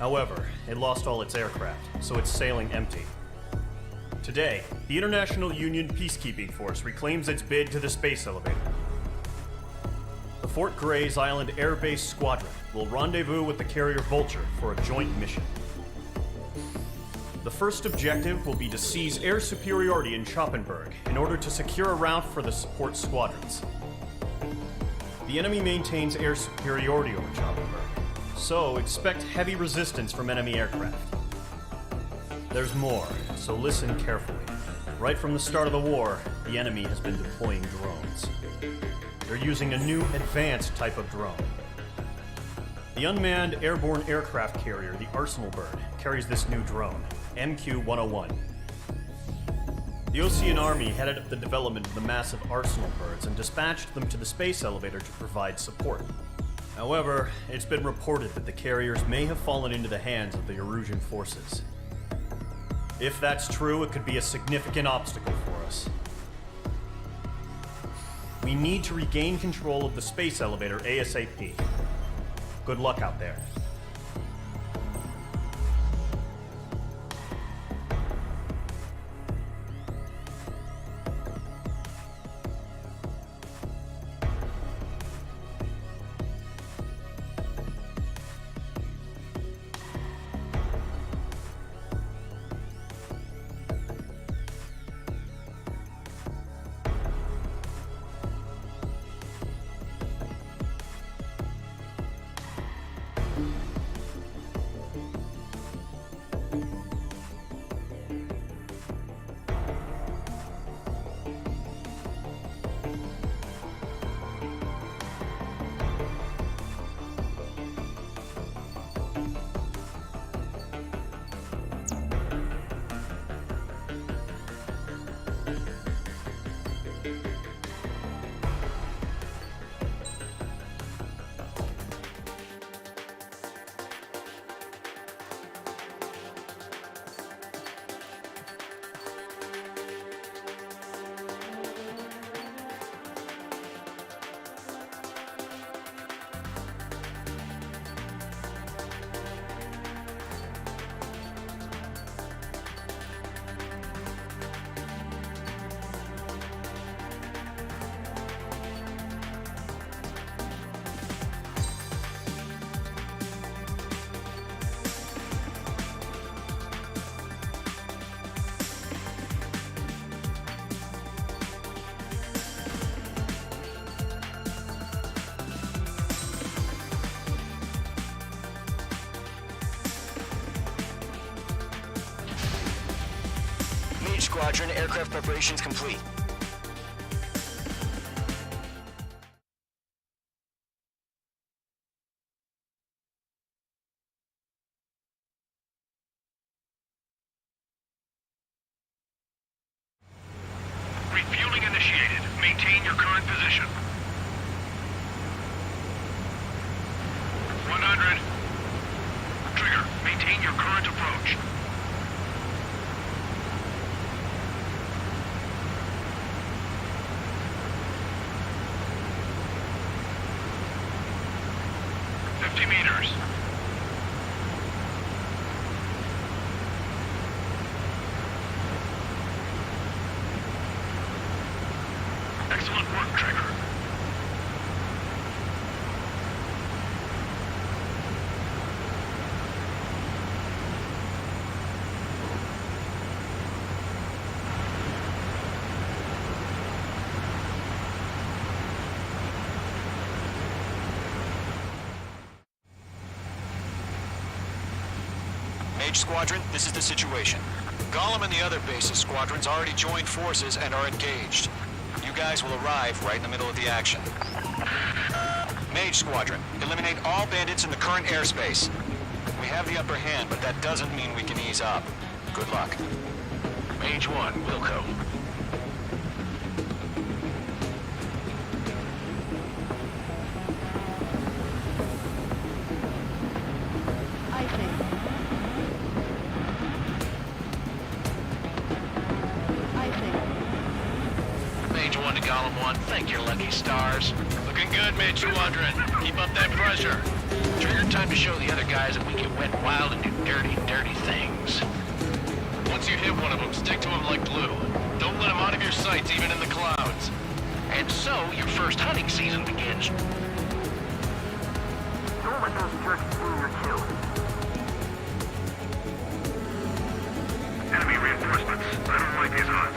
However, it lost all its aircraft, so it's sailing empty. Today, the International Union Peacekeeping Force reclaims its bid to the space elevator. The Fort Gray's Island Air Base Squadron will rendezvous with the carrier Vulture for a joint mission. The first objective will be to seize air superiority in Schoppenberg in order to secure a route for the support squadrons. The enemy maintains air superiority over Schoppenberg, so expect heavy resistance from enemy aircraft. There's more, so listen carefully. Right from the start of the war, the enemy has been deploying drones. They're using a new advanced type of drone. The unmanned airborne aircraft carrier, the Arsenal Bird, carries this new drone, MQ-101. The Ocean Army headed up the development of the massive Arsenal Birds and dispatched them to the space elevator to provide support. However, it's been reported that the carriers may have fallen into the hands of the Erusian forces. If that's true, it could be a significant obstacle for us. We need to regain control of the space elevator ASAP. Good luck out there. Squadron, aircraft preparations complete. Refueling initiated. Maintain your current position. 100. Trigger, maintain your current approach. 50 meters. Excellent work, Trigger. Mage Squadron, this is the situation. Gollum and the other base's squadrons already joined forces and are engaged. You guys will arrive right in the middle of the action. Mage Squadron, eliminate all bandits in the current airspace. We have the upper hand, but that doesn't mean we can ease up. Good luck. Mage 1, Wilco. Mage 1 to Gollum 1, thank your lucky stars. Looking good, Mage 200. Keep up that pressure. Trigger time to show the other guys that we get wet and wild and do dirty, dirty things. Once you hit one of them, stick to them like glue. Don't let them out of your sights, even in the clouds. And so, your first hunting season begins. Don't let those jerks steal your kill. Enemy reinforcements. I don't like these odds.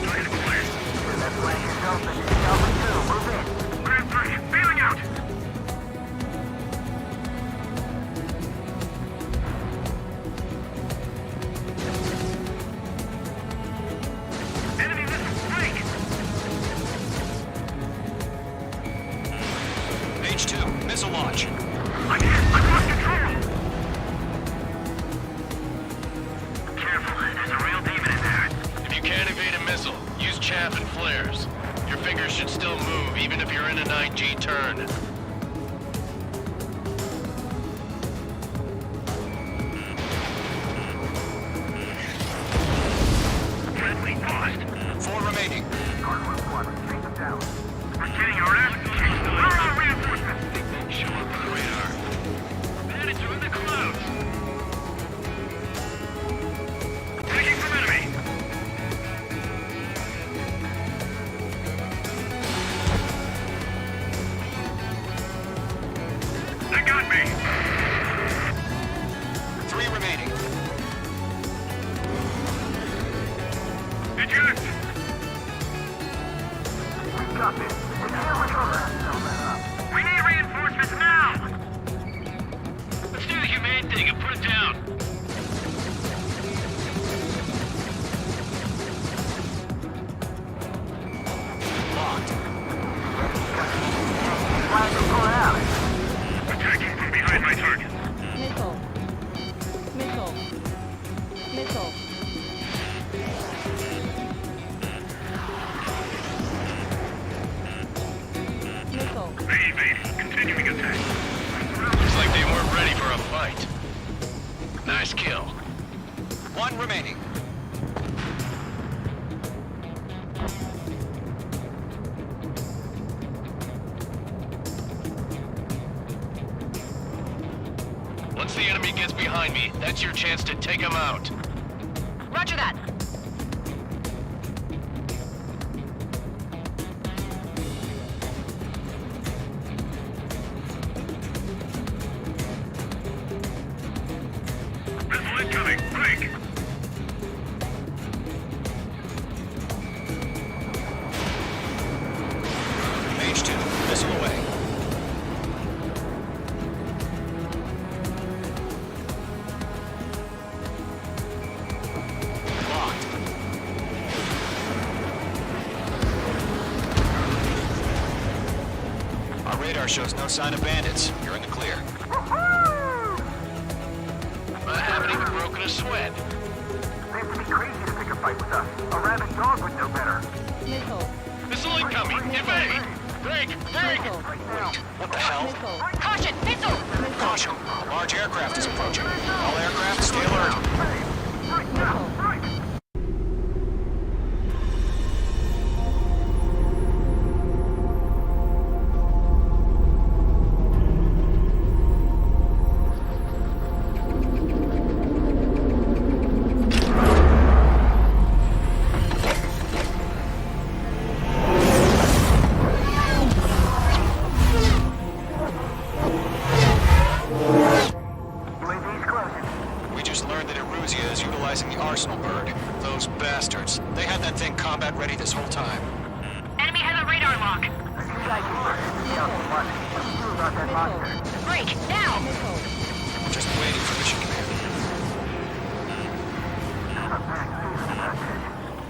Target acquired. That flank is open. It's open too. Move in. Grand 3, bailing out! Enemy missile strike! H2, missile launch. I'm hit! I've lost control! Careful, there's a real demon in there. If you can't evade a missile, use chaff and flares. Your fingers should still move, even if you're in a 9G turn. Friendly lost. 4 remaining. Guard 1, take them down. We're getting harassed. Where are reinforcements? They won't show up on the radar. Bandits are in the clouds. Taking from enemy. They got me. 3 remaining. Eject. We got this. We can't recover. Sell that up. We need reinforcements now. Let's do the humane thing and put it down. Locked. Flag is pulling out. Attacking from behind my target. Missile. Missile. Missile. Missile. They evaded. Continuing attack. Looks like they weren't ready for a fight. Nice kill. 1 remaining. Once the enemy gets behind me, that's your chance to take him out. Roger that. Missile incoming. Break. H2, missile away. Locked. Our radar shows no sign of bandits. You're in the clear. I haven't even broken a sweat. They have to be crazy to pick a fight with us. A rabid dog would know better. Missile. Missile incoming. Evade. Break. Break. Missile. What the hell? Missile. Caution! Missile! Caution! A large aircraft is approaching. All aircraft, stay alert. Missile. UAV's closing. We just learned that Eruzia is utilizing the Arsenal bird. Those bastards. They had that thing combat ready this whole time. Enemy has a radar lock. The Skykeeper. Delta 1. What do you do about that monster? Break! Now! Missile. Just waiting for mission command.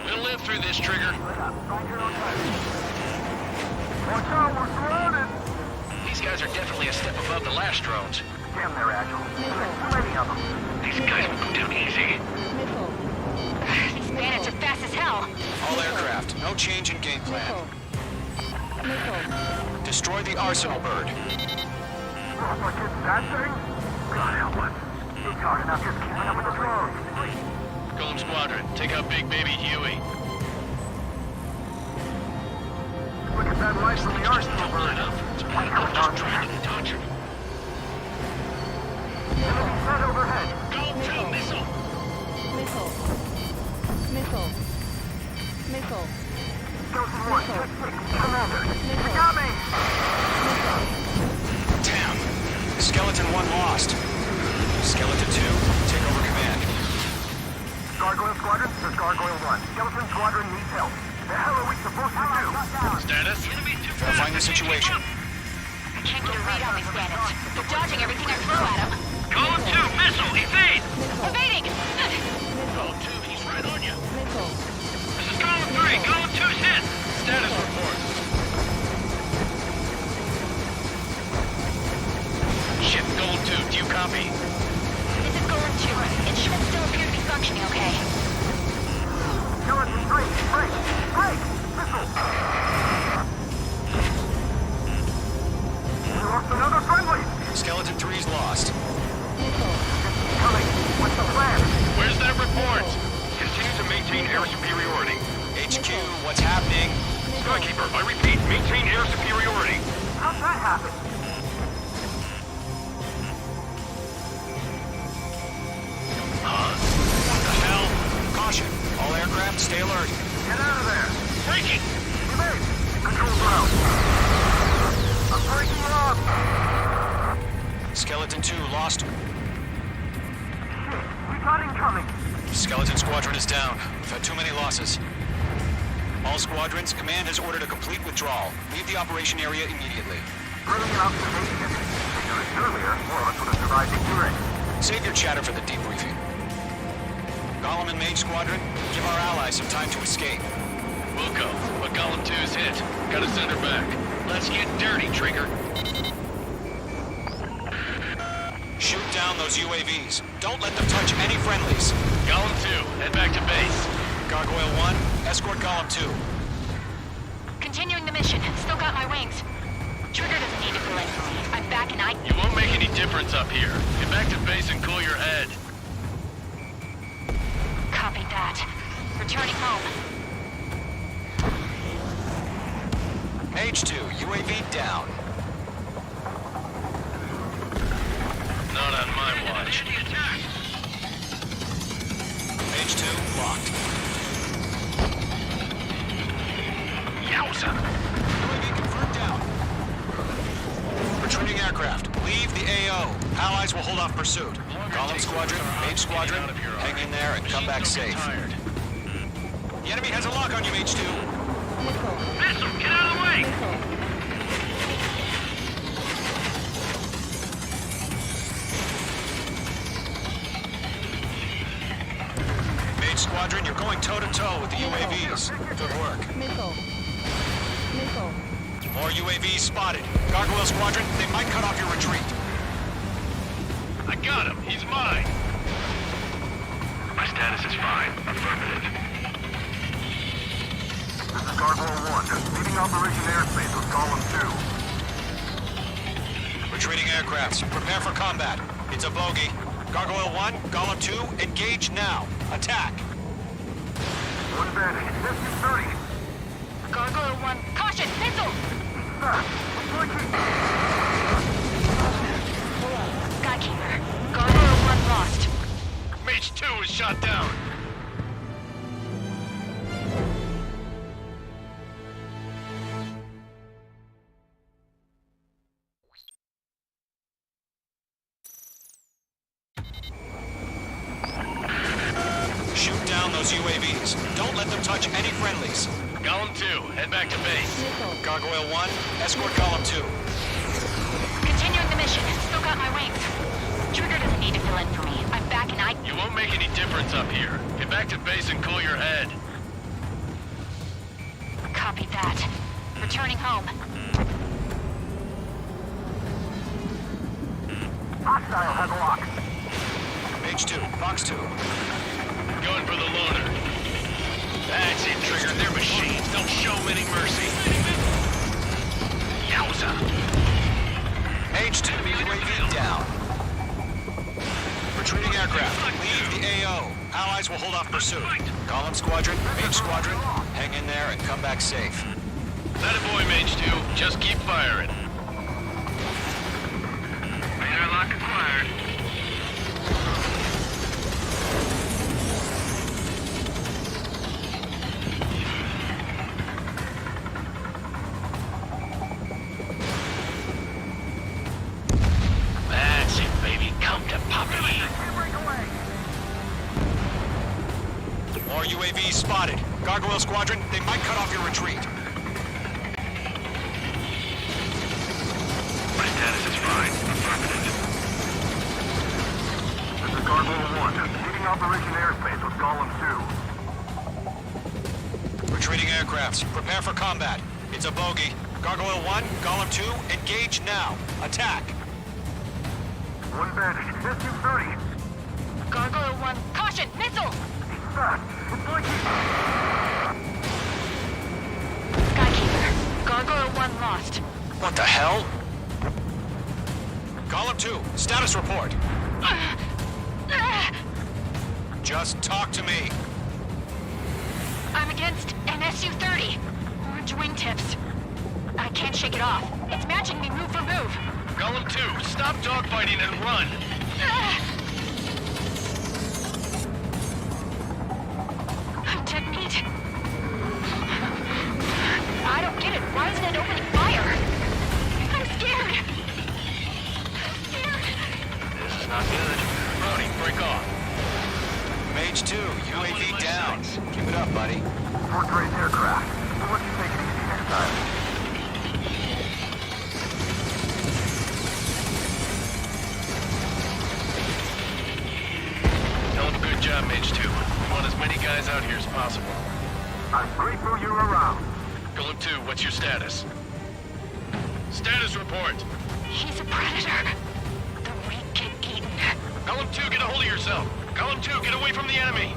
We'll live through this, Trigger. Find your own target. Watch out, we're surrounded. These guys are definitely a step above the last drones. Damn, they're agile. Too many of them. These guys will go down easy. Missile. These bandits are fast as hell. All aircraft, no change in game plan. Missile. Missile. Destroy the Arsenal bird. What's that thing? God help us. It's hard enough just keeping up with the drones. Golem Squadron, take out Big Baby Huey. This thing's just tumbling up. It's probably just trying to touch him. Enemy head overhead. Go to missile! Missile. Missile. Missile. Skeleton 1, check 6. Commander. Missile. Got me! Damn. Skeleton 1 lost. Skeleton 2, take over command. Gargoyle Squadron, this is Gargoyle 1. Skeleton Squadron needs help. The hell are we supposed to do? Status? Verifying the situation. I can't get a read on these bandits. They're dodging everything I throw at them. Column 2, missile, evade! Evading! Column 2, he's right on you. Missile. This is Column 3, Column 2's hit! Status report. Ship, Column 2, do you copy? This is Golem 2. Instruments still appear to be functioning okay. Skeleton 3, break! Break! Missile! We lost another friendly! Skeleton 3's lost. Missile. Coming! What's the plan? Where's that report? Continue to maintain air superiority. HQ, what's happening? Skykeeper, I repeat, maintain air superiority. How'd that happen? What the hell? Caution. All aircraft, stay alert. Get out of there! Breaking! Evade! Control ground! I'm breaking up! Skeleton 2 lost. Shit! We got incoming! Skeleton Squadron is down. We've had too many losses. All squadrons, command has ordered a complete withdrawal. Leave the operation area immediately. Brilliant observation. Earlier, more of us would have survived ignorant. Save your chatter for the debriefing. Golem and Mage Squadron, give our allies some time to escape. We'll go, but Column 2's hit. Gotta send her back. Let's get dirty, Trigger. Shoot down those UAVs. Don't let them touch any friendlies. Column 2, head back to base. Gargoyle 1, escort Golem 2. Continuing the mission. Still got my wings. Trigger doesn't need to fill in for me. I'm back and You won't make any difference up here. Get back to base and cool your head. Copied that. Returning home. H2, UAV down. Not on my watch. H2, locked. Yowza! UAV confirmed down. Retreating aircraft, leave the AO. Allies will hold off pursuit. Golem Squadron, Mage Squadron, hang in there and come back safe. Tired. The enemy has a lock on you, H2. Missile. Missile, get out of the way! Missile. Mage Squadron, you're going toe-to-toe with the UAVs. Good work. Missile. Missile. More UAVs spotted. Gargoyle Squadron, they might cut off your retreat. I got him. He's mine. My status is fine. Affirmative. This is Gargoyle 1. Leaving Operation Airspace with Column 2. Retreating aircrafts, prepare for combat. It's a bogey. Gargoyle 1, Golem 2, engage now. Attack. One bandit. Distance 30. Gargoyle 1. Caution! Missile! Fast. We're breaking. Skykeeper. Gargoyle 1 lost. Mage 2 is shot down. Shoot down those UAVs. Don't let them touch any friendlies. Column 2, head back to base. Missile. Gargoyle 1, escort Golem 2. Continuing the mission. Still got my wings. Trigger doesn't need to fill in for me. I'm back and You won't make any difference up here. Get back to base and cool your head. Copied that. Returning home. Hostile has a lock. Mage 2, Fox 2. Going for the loader. That's it, Trigger. They're machines. Don't show any mercy. Yowza! H2, UAV down. Retreating aircraft, leave the AO. Allies will hold off pursuit. Golem Squadron, Mage Squadron, hang in there and come back safe. That a boy, Mage 2. Just keep firing. Radar lock acquired. That's it, baby. Come to Poppy. Break away. More UAVs spotted. Gargoyle Squadron, they might cut off your retreat. My status is fine. Affirmative. This is Gargoyle 1. Leading Operation Airspace with Golem 2. Retreating aircrafts, prepare for combat. It's a bogey. Gargoyle 1, Golem 2, engage now. Attack. One bandit. SU-30. Gargoyle 1, caution, missile! He's fast. It's like he's... Skykeeper, Gargoyle 1 lost. What the hell? Golem 2, status report. Just talk to me. I'm against an SU-30. Orange wingtips. I can't shake it off. It's matching me move for move. Golem 2, stop dogfighting and run. Technique. I don't get it. Why isn't it opening fire? I'm scared. This is not good. Brody, break off. Mage 2, UAV down. Keep it up, buddy. Fourth-rate aircraft. We'll let you take it easy next time. Hell of a good job, Mage 2. We want as many guys out here as possible. I'm grateful you're around. Golem 2, what's your status? Status report. He's a predator. The weak get eaten. Golem 2, get a hold of yourself. Golem 2, get away from the enemy.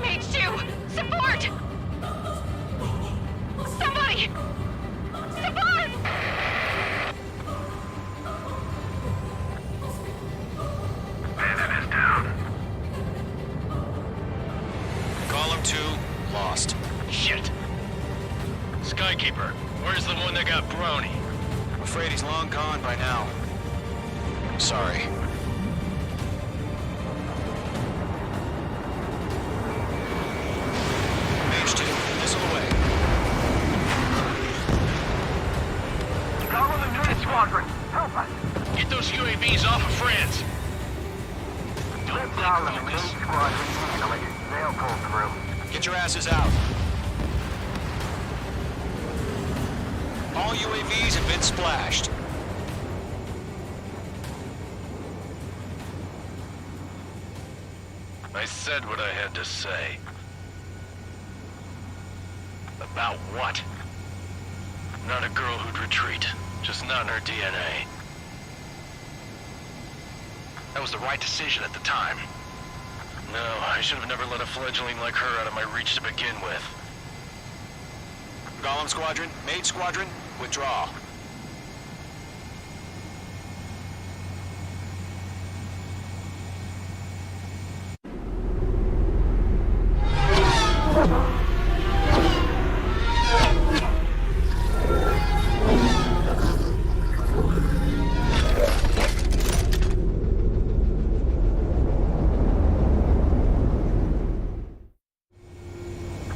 Mage 2, support! Somebody! Support! Bandit is down. Golem 2, lost. Shit. Skykeeper, where's the one that got Brownie? I'm afraid he's long gone by now. Sorry. Mage 2, missile away. Golem and Unit Squadron, help us. Get those UAVs off of France. Let Golem and Unit Squadron handle it. They'll pull through. Get your asses out. All UAVs have been splashed. I said what I had to say. About what? Not a girl who'd retreat. Just not in her DNA. That was the right decision at the time. No, I should have never let a fledgling like her out of my reach to begin with. Golem Squadron, Mage Squadron, withdraw.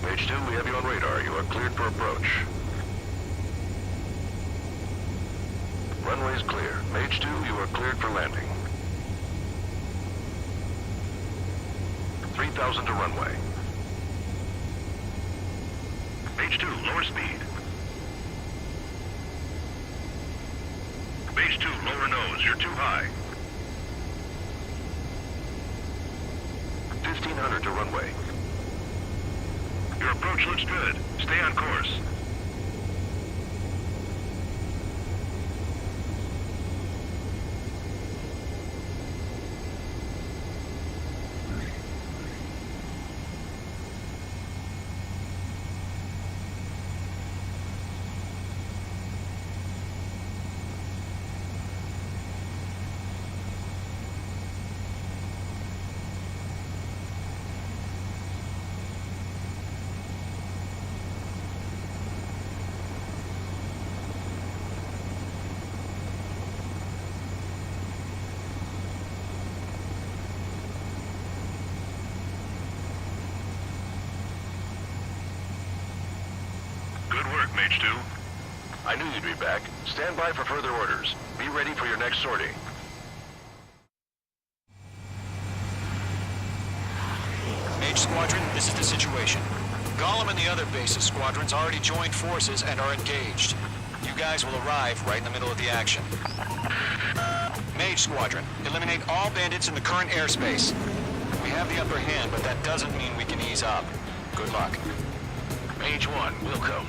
Mage 2, we have you on radar. You are cleared for approach. Runway's clear. Mage 2, you are cleared for landing. 3,000 to runway. Mage 2, lower speed. Mage 2, lower nose. You're too high. 1,500 to runway. Your approach looks good. Stay on course. Mage 2. I knew you'd be back. Stand by for further orders. Be ready for your next sortie. Mage Squadron, this is the situation. Gollum and the other base's squadrons already joined forces and are engaged. You guys will arrive right in the middle of the action. Mage Squadron, eliminate all bandits in the current airspace. We have the upper hand, but that doesn't mean we can ease up. Good luck. Mage 1, Wilco.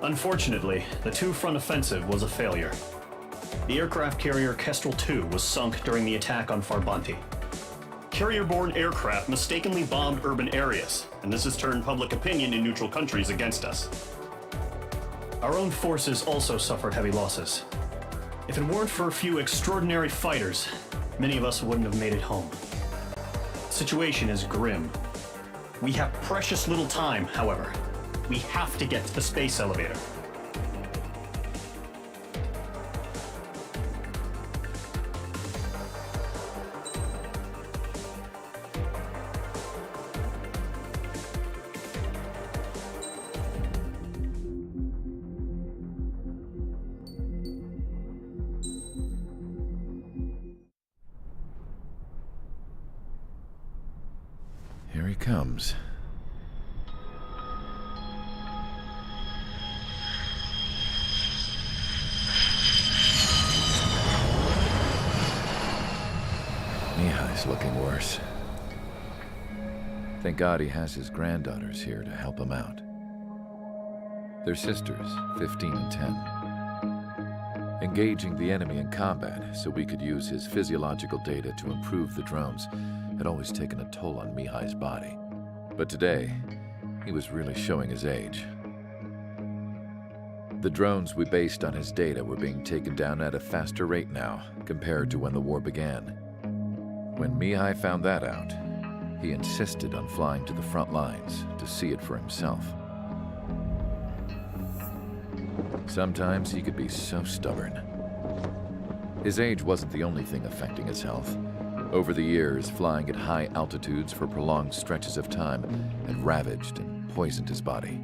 Unfortunately, the two-front offensive was a failure. The aircraft carrier Kestrel II was sunk during the attack on Farbanti. Carrier-borne aircraft mistakenly bombed urban areas, and this has turned public opinion in neutral countries against us. Our own forces also suffered heavy losses. If it weren't for a few extraordinary fighters, many of us wouldn't have made it home. The situation is grim. We have precious little time, however. We have to get to the space elevator. Here he comes. Mihai's looking worse. Thank God he has his granddaughters here to help him out. They're sisters, 15 and 10. Engaging the enemy in combat so we could use his physiological data to improve the drones had always taken a toll on Mihai's body. But today, he was really showing his age. The drones we based on his data were being taken down at a faster rate now compared to when the war began. When Mihai found that out, he insisted on flying to the front lines to see it for himself. Sometimes he could be so stubborn. His age wasn't the only thing affecting his health. Over the years, flying at high altitudes for prolonged stretches of time had ravaged and poisoned his body.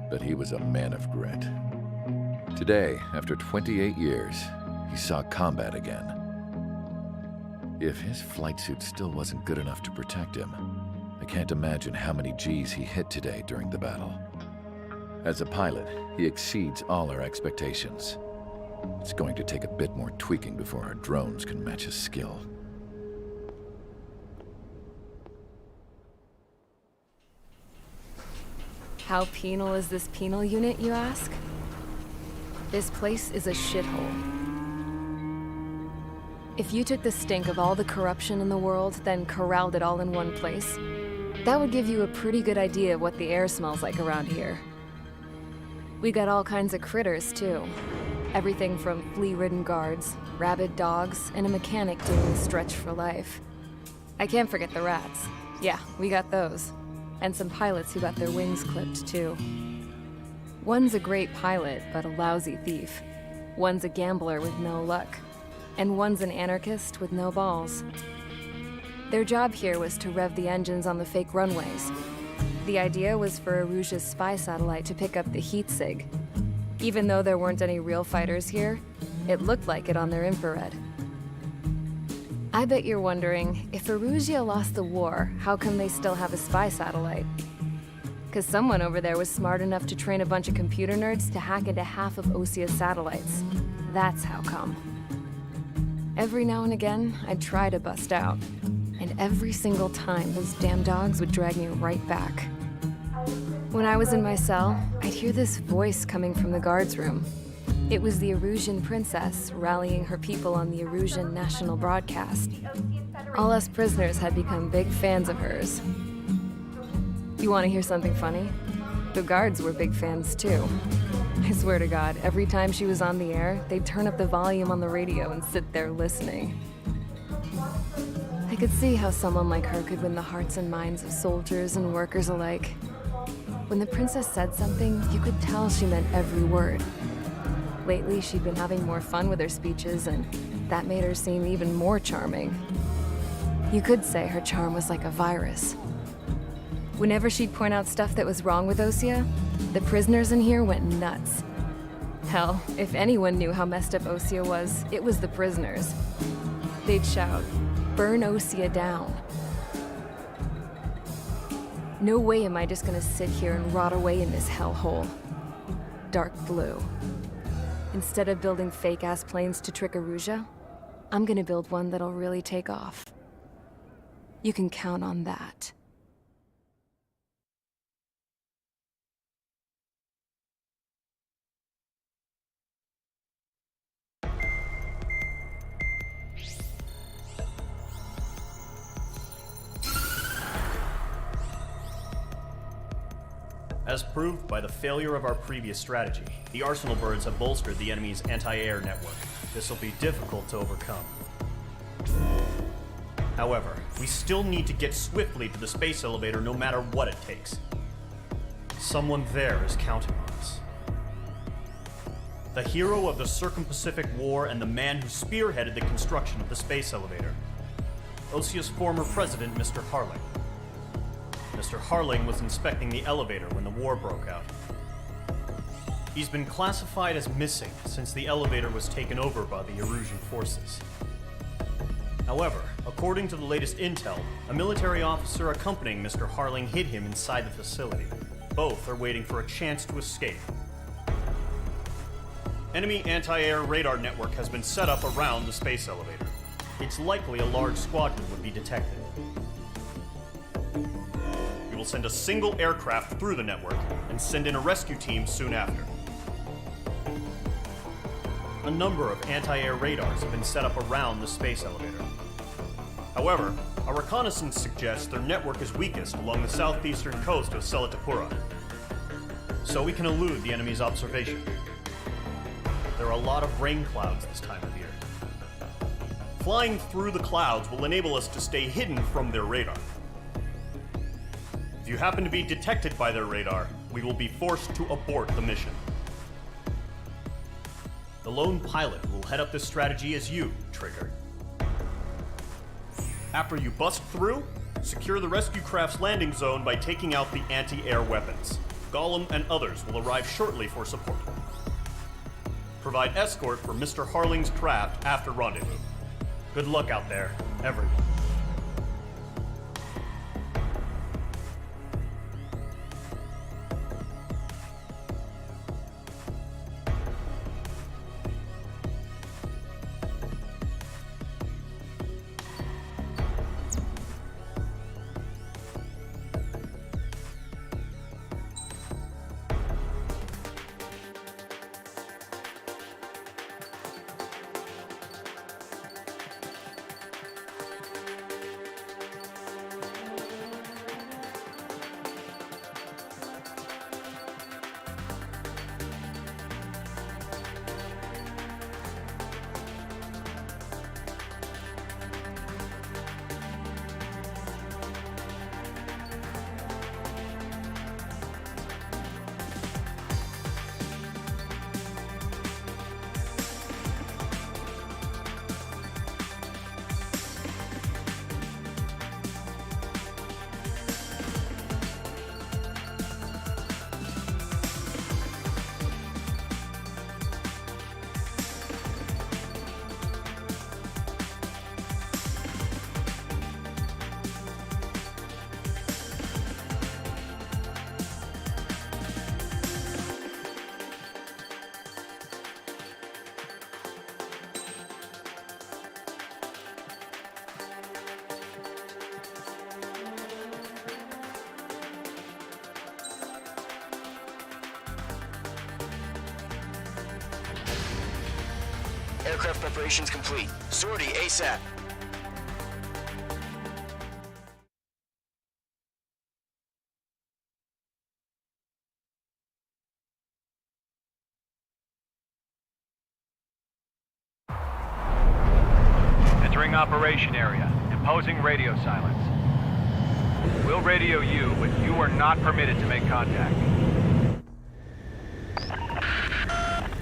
But he was a man of grit. Today, after 28 years, he saw combat again. If his flight suit still wasn't good enough to protect him, I can't imagine how many G's he hit today during the battle. As a pilot, he exceeds all our expectations. It's going to take a bit more tweaking before our drones can match his skill. How penal is this penal unit, you ask? This place is a shithole. If you took the stink of all the corruption in the world, then corralled it all in one place, that would give you a pretty good idea of what the air smells like around here. We got all kinds of critters, too. Everything from flea-ridden guards, rabid dogs, and a mechanic doing the stretch for life. I can't forget the rats. Yeah, we got those. And some pilots who got their wings clipped, too. One's a great pilot, but a lousy thief. One's a gambler with no luck. And one's an anarchist with no balls. Their job here was to rev the engines on the fake runways. The idea was for Aruja's spy satellite to pick up the heat sig. Even though there weren't any real fighters here, it looked like it on their infrared. I bet you're wondering, if Aruja lost the war, how come they still have a spy satellite? 'Cause someone over there was smart enough to train a bunch of computer nerds to hack into half of Osia's satellites. That's how come. Every now and again, I'd try to bust out. And every single time, those damn dogs would drag me right back. When I was in my cell, I'd hear this voice coming from the guards room. It was the Arusian princess rallying her people on the Arusian national broadcast. All us prisoners had become big fans of hers. You want to hear something funny? The guards were big fans too. I swear to God, every time she was on the air, they'd turn up the volume on the radio and sit there listening. I could see how someone like her could win the hearts and minds of soldiers and workers alike. When the princess said something, you could tell she meant every word. Lately, she'd been having more fun with her speeches, and that made her seem even more charming. You could say her charm was like a virus. Whenever she'd point out stuff that was wrong with Osea, the prisoners in here went nuts. Hell, if anyone knew how messed up Osea was, it was the prisoners. They'd shout, "Burn Osea down." No way am I just gonna sit here and rot away in this hellhole. Dark blue. Instead of building fake-ass planes to trick Aruja, I'm gonna build one that'll really take off. You can count on that. As proved by the failure of our previous strategy, the Arsenal birds have bolstered the enemy's anti-air network. This will be difficult to overcome. However, we still need to get swiftly to the space elevator no matter what it takes. Someone there is counting on us. The hero of the Circum-Pacific War and the man who spearheaded the construction of the space elevator. Osea's former president, Mr. Harling. Mr. Harling was inspecting the elevator when the war broke out. He's been classified as missing since the elevator was taken over by the Erusian forces. However, according to the latest intel, a military officer accompanying Mr. Harling hid him inside the facility. Both are waiting for a chance to escape. Enemy anti-air radar network has been set up around the space elevator. It's likely a large squadron would be detected. We will send a single aircraft through the network and send in a rescue team soon after. A number of anti-air radars have been set up around the space elevator. However, our reconnaissance suggests their network is weakest along the southeastern coast of Selatapura, so we can elude the enemy's observation. There are a lot of rain clouds this time of year. Flying through the clouds will enable us to stay hidden from their radar. If you happen to be detected by their radar, we will be forced to abort the mission. The lone pilot will head up this strategy as you, Trigger. After you bust through, secure the rescue craft's landing zone by taking out the anti-air weapons. Gollum and others will arrive shortly for support. Provide escort for Mr. Harling's craft after rendezvous. Good luck out there, everyone. Aircraft preparations complete. Sortie ASAP. Entering operation area. Imposing radio silence. We'll radio you, but you are not permitted to make contact.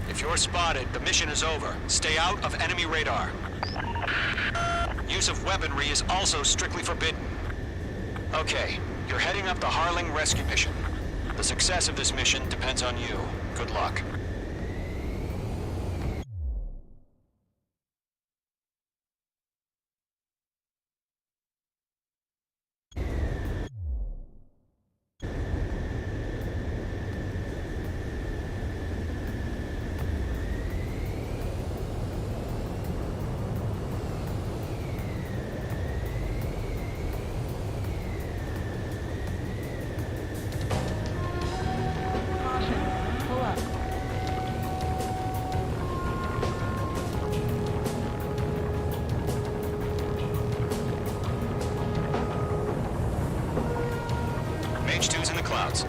If you're spotted, the mission is over. Stay out of enemy radar. Use of weaponry is also strictly forbidden. Okay, you're heading up the Harling rescue mission. The success of this mission depends on you. Good luck. Caution. Pull up. Mage 2's in the clouds.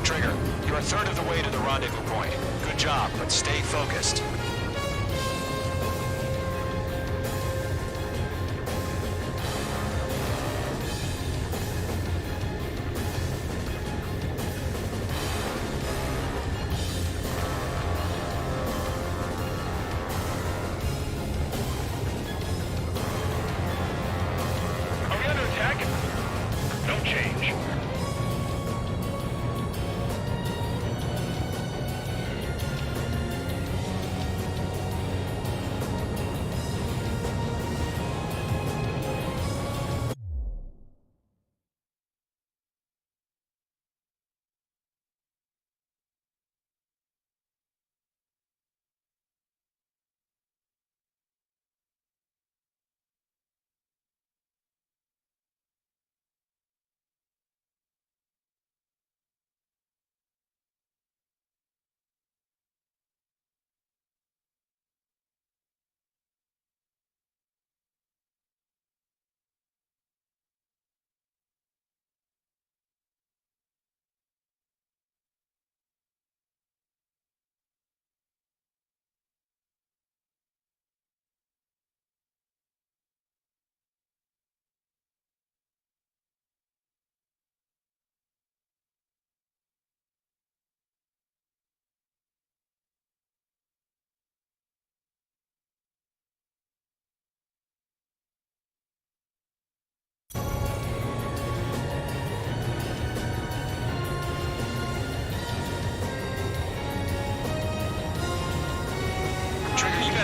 Trigger, you're a third of the way to the rendezvous point. Good job, but stay focused. Are we under attack? Don't change.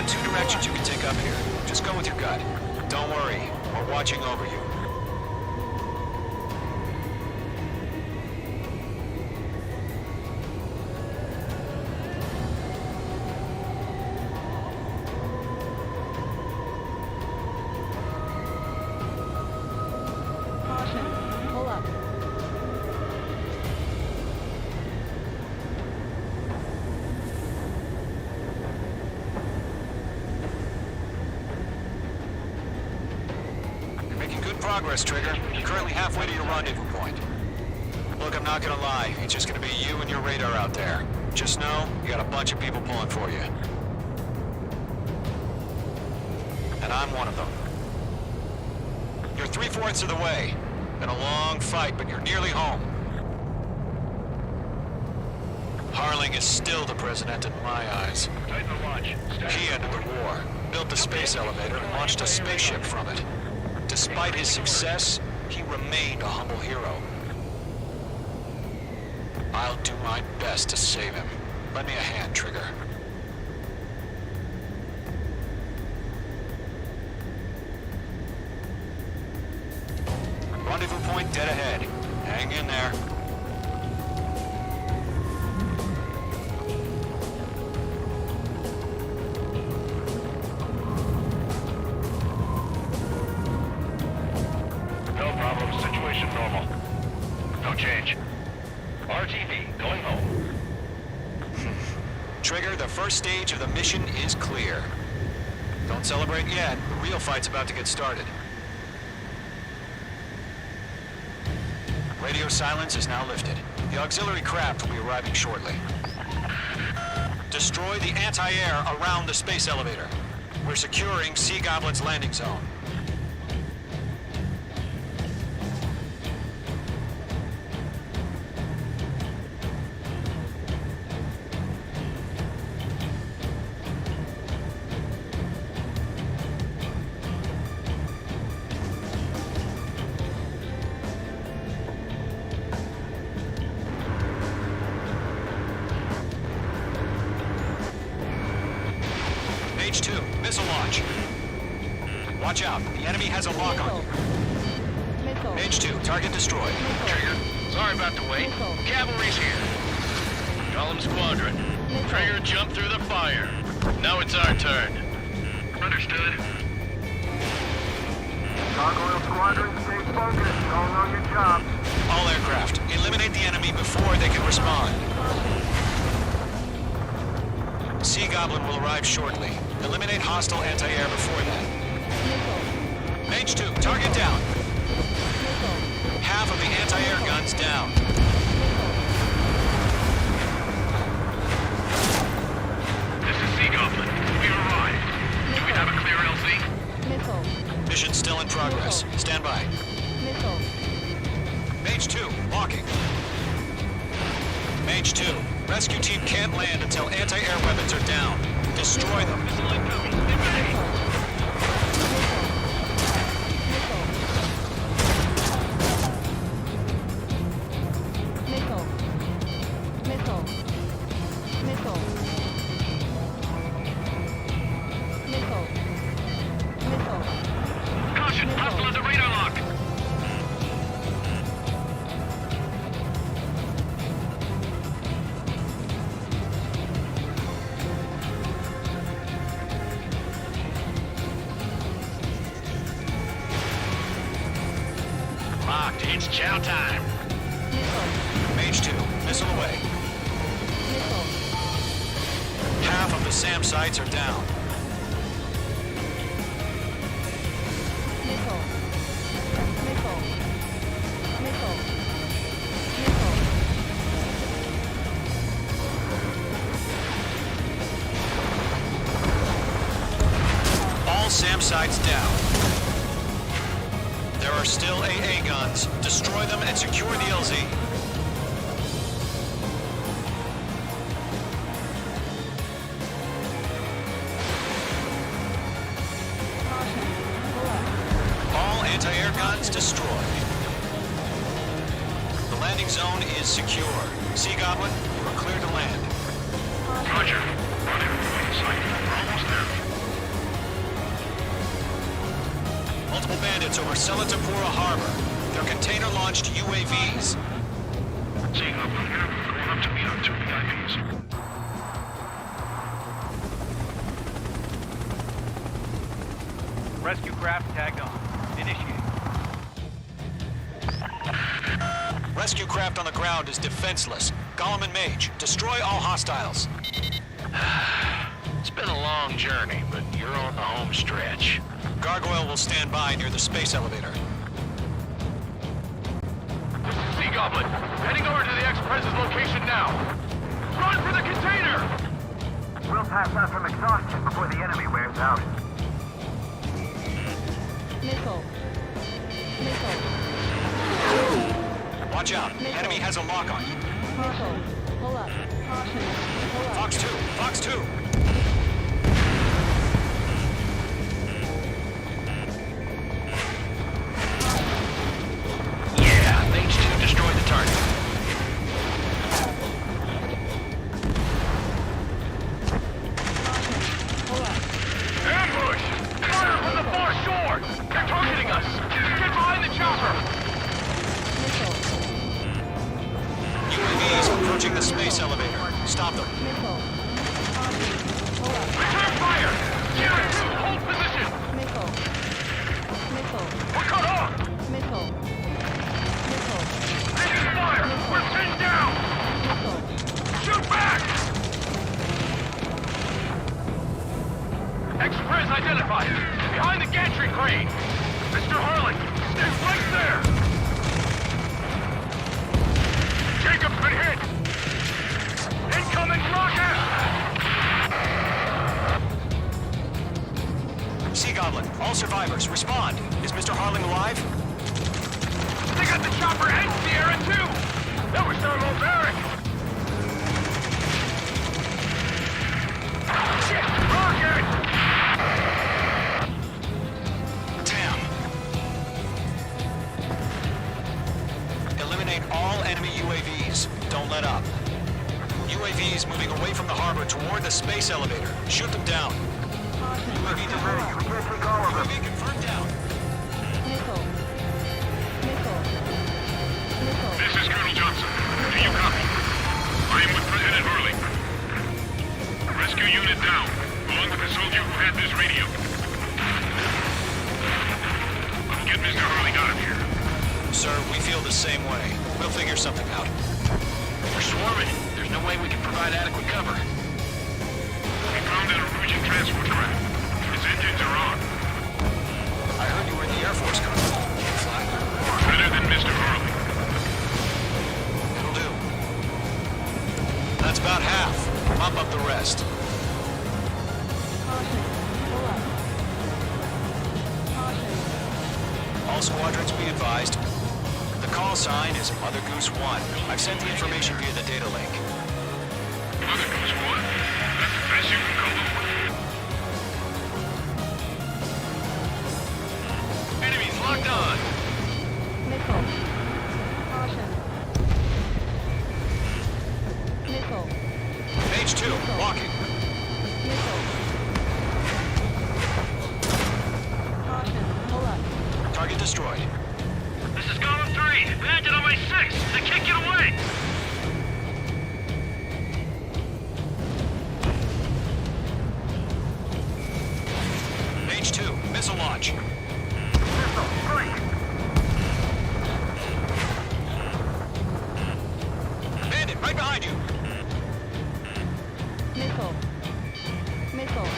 two directions you can take up here. Just go with your gut. Don't worry, we're watching over you. Caution. Pull up. You're making good progress, Trigger. You're currently halfway to your rendezvous point. Look, I'm not gonna lie. It's just gonna be you and your radar out there. Just know, you got a bunch of people pulling for you. And I'm one of them. You're 3/4 of the way. Been a long fight, but you're nearly home. Harling is still the president in my eyes. Tighten the watch. He ended the war, built the space elevator, and launched a spaceship from it. Despite his success, he remained a humble hero. I'll do my best to save him. Lend me a hand, Trigger. Rendezvous point dead ahead. Hang in there. No problem. Situation normal. No change. RTV, going home. Trigger, the first stage of the mission is clear. Don't celebrate yet. The real fight's about to get started. Radio silence is now lifted. The auxiliary craft will be arriving shortly. Destroy the anti-air around the space elevator. We're securing Sea Goblin's landing zone. H2, missile launch. Watch out, the enemy has a lock on you. Missile. H2, target destroyed. Trigger, sorry about the wait. Missile. Cavalry's here. Golem Squadron. Trigger jumped through the fire. Now it's our turn. Understood. Gargoyle Squadron, stay focused. Don't know your job. All aircraft, eliminate the enemy before they can respond. Sea Goblin will arrive shortly. Eliminate hostile anti-air before that. H2, target down. Half of the anti-air guns down. This is Sea Goblin. We've arrived. Do we have a clear LZ? Missile. Mission still in progress. Stand by. Missile. H2, walking. Mage 2, rescue team can't land until anti-air weapons are down. Destroy them. Missile incoming. Stay Missile. Missile. Missile. Missile. Missile. Caution, hostile at the radar lock. Locked. It's chow time. Mage 2, missile away. Missile. Half of the SAM sites are down. Missile. Missile. Missile. Missile. All SAM sites down. There are still AA guns. Destroy them and secure the LZ. All anti-air guns destroyed. The landing zone is secure. Sea Goblin, you are cleared to land. Roger. Rendezvous in sight. We're almost there. Multiple bandits over Selatapura Harbor. They're container-launched UAVs. Seeing up here, going up to meet our two VIPs. Rescue craft tagged on. Initiate. Rescue craft on the ground is defenseless. Gollum and Mage, destroy all hostiles. It's been a long journey, but you're on the home stretch. Gargoyle will stand by near the space elevator. Sea Goblin, heading over to the Express's location now. Run for the container! We'll pass out from exhaustion before the enemy wears out. Missile. Missile. Watch out. Enemy has a lock on you. Missile. Pull up. Caution. Pull up. Fox 2. Fox 2. Yeah, Mage 2 destroyed the target. Pull up. Ambush! Fire from the far shore! They're targeting us! Get behind the chopper! Missile. UAVs approaching the space elevator. Stop them. Missile. Caution. Pull up. Return fire! Tier 2, hold position! Missile. Missile. We're cut off! Missile. Missile. Taking fire! We're pinned down! Missile. Shoot back! Express identified! Behind the gantry crane! Mr. Harlan, stay right there! Jacob's been hit! Incoming rocket! Sea Goblin, all survivors, respond. Is Mr. Harling alive? They got the chopper and Sierra too! That was their Maverick! Shit! Rocket! Damn. Eliminate all enemy UAVs. Don't let up. UAVs moving away from the harbor toward the space elevator. Shoot them down. UAV delivery. We can't take all of them. UAV confirmed down. Missile. Missile. Missile. This is Colonel Johnson. Do you copy? I am with President Hurley. Rescue unit down, along with the soldier who had this radio. I'll get Mr. Hurley out of here. Sir, we feel the same way. We'll figure something out. We're swarming. There's no way we can provide adequate cover. We found an Norwegian transport craft. Its engines are on. I heard you were in the Air Force, Colonel. Can you fly? Better than Mr. Hurley. It'll do. That's about half. Mop up the rest. Caution. Pull up. Caution. All squadrons be advised. The call sign is Mother Goose 1. I've sent the information via the data link. Mother Goose 1. That's the best you can come up with. Enemies locked on. Missile. Caution. Missile. Mage 2, walking. Missile. Caution. Pull up. Target destroyed. This is Gollum 3. Landed on my 6. They can't get away. Mage 2, missile launch. Missile, strike! Bandit, right behind you. Missile. Missile.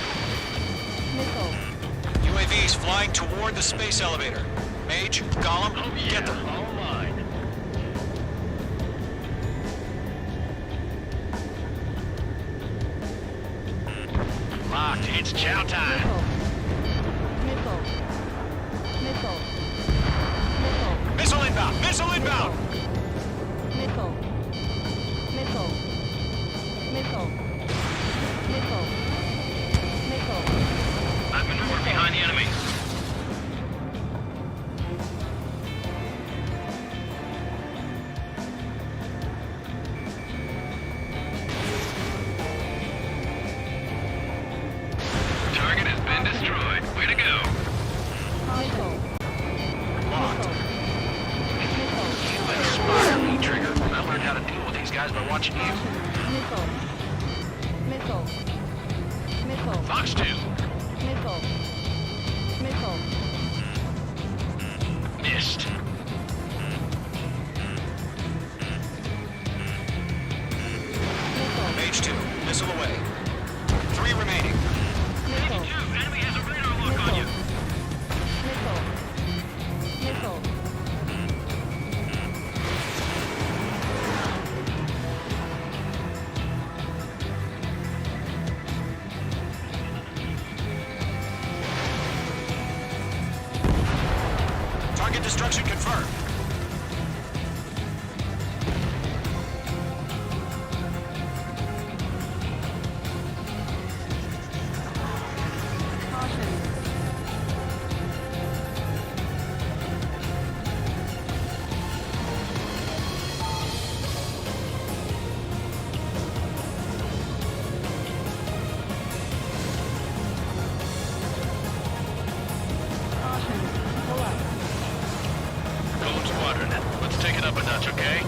Missile. UAVs flying toward the space elevator. Mage, Gollum, get them. All mine. Locked. It's chow time. Missile. Missile. Missile. Missile. Missile inbound! Missile inbound! Missile. Missile. Missile. Missile. Missile. I've maneuvered behind the enemy. Target has been destroyed. Way to go. Missile. guys by watching you. Missile. Missile. Missile. Fox 2. Missile. Missile. Missed. Missile. Mage 2, missile away. 3 remaining. Missile. Enemy has a radar lock on you. Missile. Missile. Target destruction confirmed. Caution. Caution. Pull up. Golem Squadron, let's take it up a notch, okay?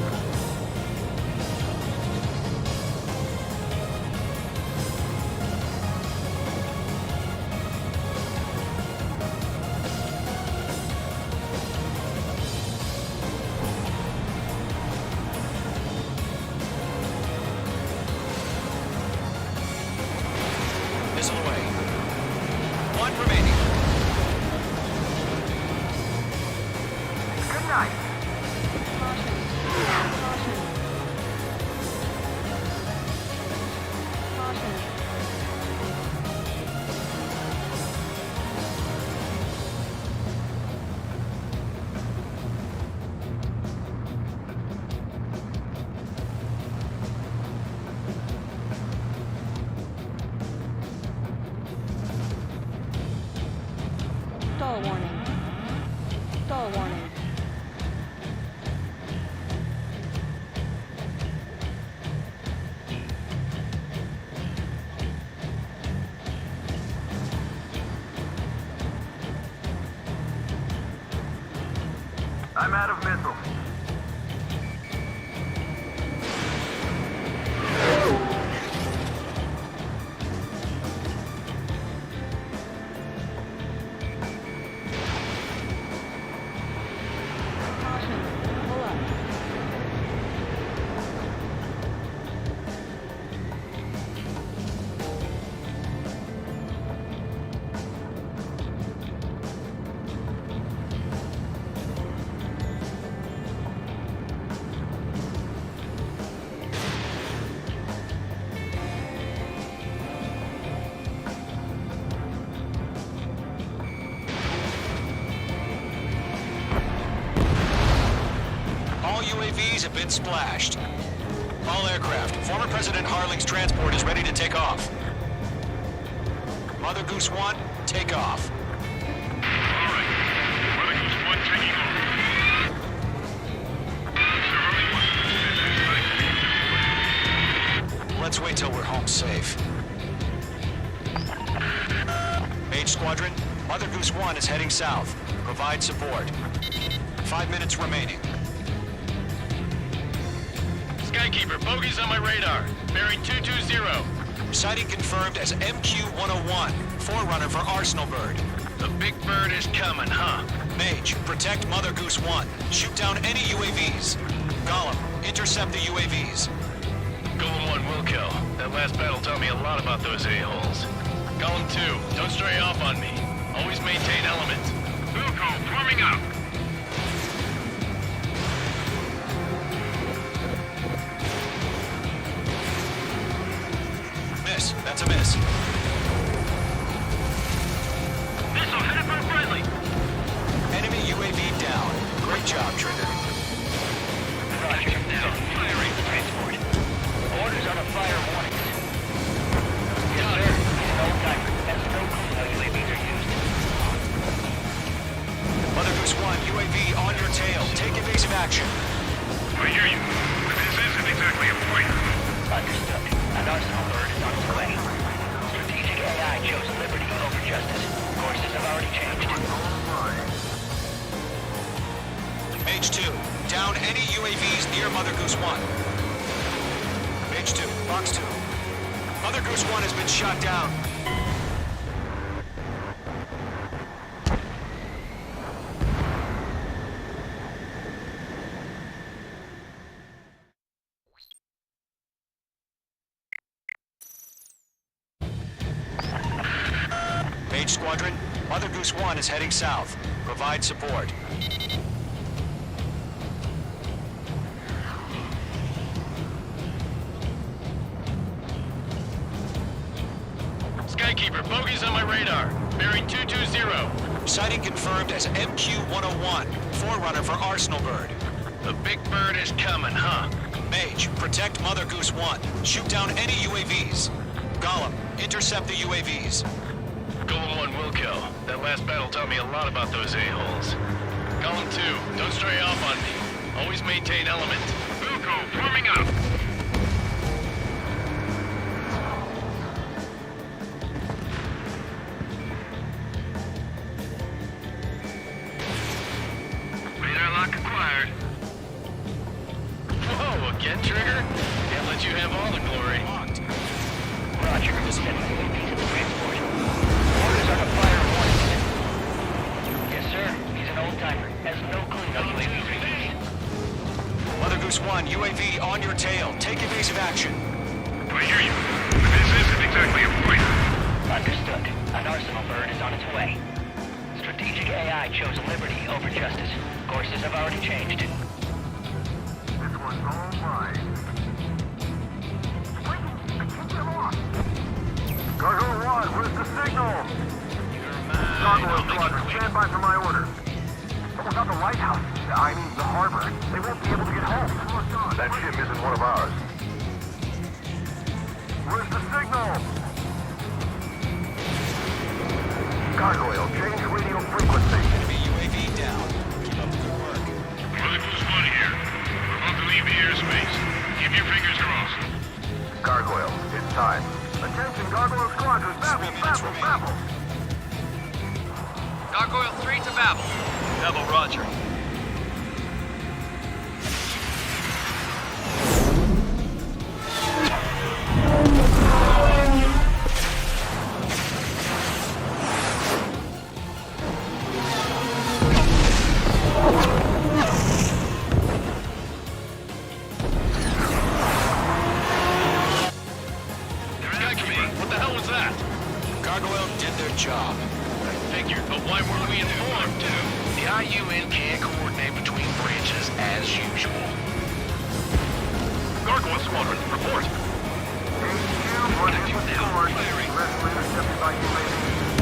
Missile away. 1 remaining. Good night. Caution. Caution. Caution. Stall warning. Stall warning. I'm out of missiles. Caution. Pull up. All UAVs have been splashed. All aircraft, former President Harling's transport is ready to take off. Mother Goose 1, take off. Alright. Mother Goose 1 taking off. Let's wait till we're home safe. Mage Squadron, Mother Goose 1 is heading south. Provide support. 5 minutes remaining. Skykeeper, bogeys on my radar. Bearing 220. Sighting confirmed as MQ-101, forerunner for Arsenal Bird. The big bird is coming, huh? Mage, protect Mother Goose 1. Shoot down any UAVs. Gollum, intercept the UAVs. Golem 1 will kill. That last battle taught me a lot about those a-holes. Golem 2, don't stray off on me. Always maintain element. Wilco, forming up. Miss, that's a miss. Missile headed for friendly. Enemy UAV down. Great job, Trigger. Roger, now firing transport. Orders on a fire warning. Yes, sir. No timer. That's no clue how UAVs are used. Mother Goose 1, UAV on your tail. Take evasive action. I hear you. This isn't exactly a fight. Understood. An Arsenal bird is on its way. Strategic AI chose liberty over justice. Courses have already changed. Mage 2, down any UAVs near Mother Goose 1. Box 2. Mother Goose 1 has been shot down. Mage Squadron, Mother Goose 1 is heading south. Provide support. Skykeeper, bogey's on my radar. Bearing 220. Sighting confirmed as MQ-101, forerunner for Arsenal Bird. The big bird is coming, huh? Mage, protect Mother Goose 1. Shoot down any UAVs. Gollum, intercept the UAVs. Golem 1 will kill. That last battle taught me a lot about those a-holes. Golem 2, don't stray off on me. Always maintain element. Wilco, forming up! Radar lock acquired. Whoa, again, Trigger? Can't let you have all the glory. Roger, send UAVs in the transport. Orders are to fire once. Yes, sir. He's an old-timer. Has no clue how UAVs are used. Mother Goose 1, UAV on your tail. Take evasive action. I hear you. This isn't exactly a fight. Understood. An Arsenal Bird is on its way. Strategic AI chose liberty over justice. Courses have already changed. This one's all mine. Wait, I can't get him off. Cargo 1, where's the signal? Cargo Squadron, stand by for my orders. Someone's on the lighthouse. I mean, the harbor. They won't be able to get home. That ship isn't one of ours. Where's the signal? Gargoyle, change radio frequency. Enemy UAV down. Keep up the good work. Mother Goose 1 here. We're about to leave the airspace. Keep your fingers crossed. Gargoyle, it's time. Attention, Gargoyle Squadron, babble, babble, babble. Gargoyle 3 to Babel. Babel, roger. Skykeeper, what the hell was that? Gargoyle did their job. I figured, but why weren't we informed? The IUN can't coordinate between branches as usual. Gargoyle Squadron, report. What did you do? Wrestler intercepted by UAV.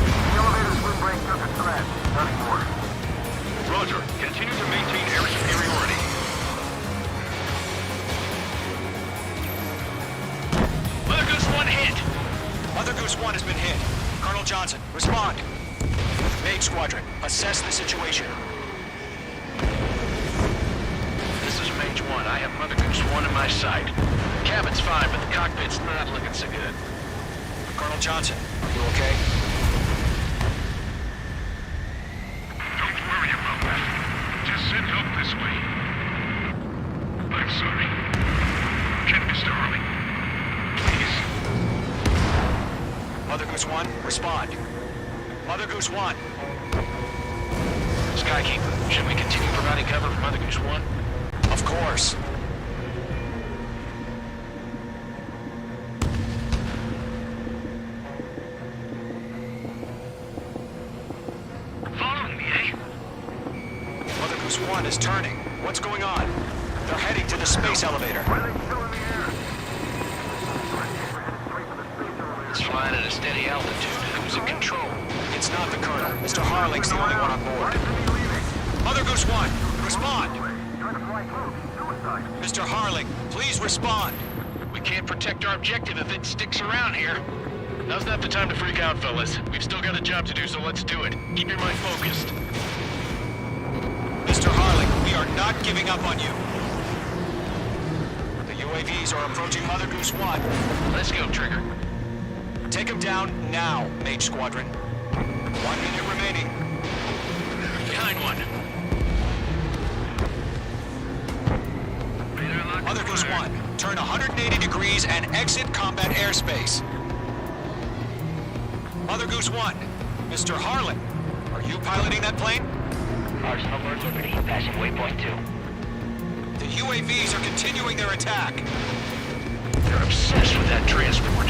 The elevator's windbreak took a scratch. Nothing more. Roger, continue to maintain air superiority. Mother Goose 1 hit! Mother Goose 1 has been hit. Colonel Johnson, respond. Mage Squadron, assess the situation. This is Mage 1. I have Mother Goose 1 in my sight. The cabin's fine, but the cockpit's not looking so good. Colonel Johnson, are you okay? Don't worry about that. Just send help this way. I'm sorry. Can Mr. Harley? Please. Mother Goose 1, respond. Mother Goose 1. Skykeeper, should we continue providing cover for Mother Goose 1? Of course. Following me, eh? Mother Goose 1 is turning. What's going on? They're heading to the space elevator. Why are they still in the air? It's flying at a steady altitude. Who's in control? It's not the Colonel. Mr. Harling's the only one on board. Mother Goose 1, respond. Trying to fly through. Suicide. Mr. Harling, please respond. We can't protect our objective if it sticks around here. Now's not the time to freak out, fellas. We've still got a job to do, so let's do it. Keep your mind focused. Mr. Harling, we are not giving up on you. The UAVs are approaching Mother Goose 1. Let's go, Trigger. Take him down now, Mage Squadron. 1 minute remaining. Behind one. Mother Goose 1, turn 180 degrees and exit combat airspace. Mother Goose 1, Mr. Harlan, are you piloting that plane? Arsenal Bird Liberty, passing waypoint 2. The UAVs are continuing their attack. They're obsessed with that transport.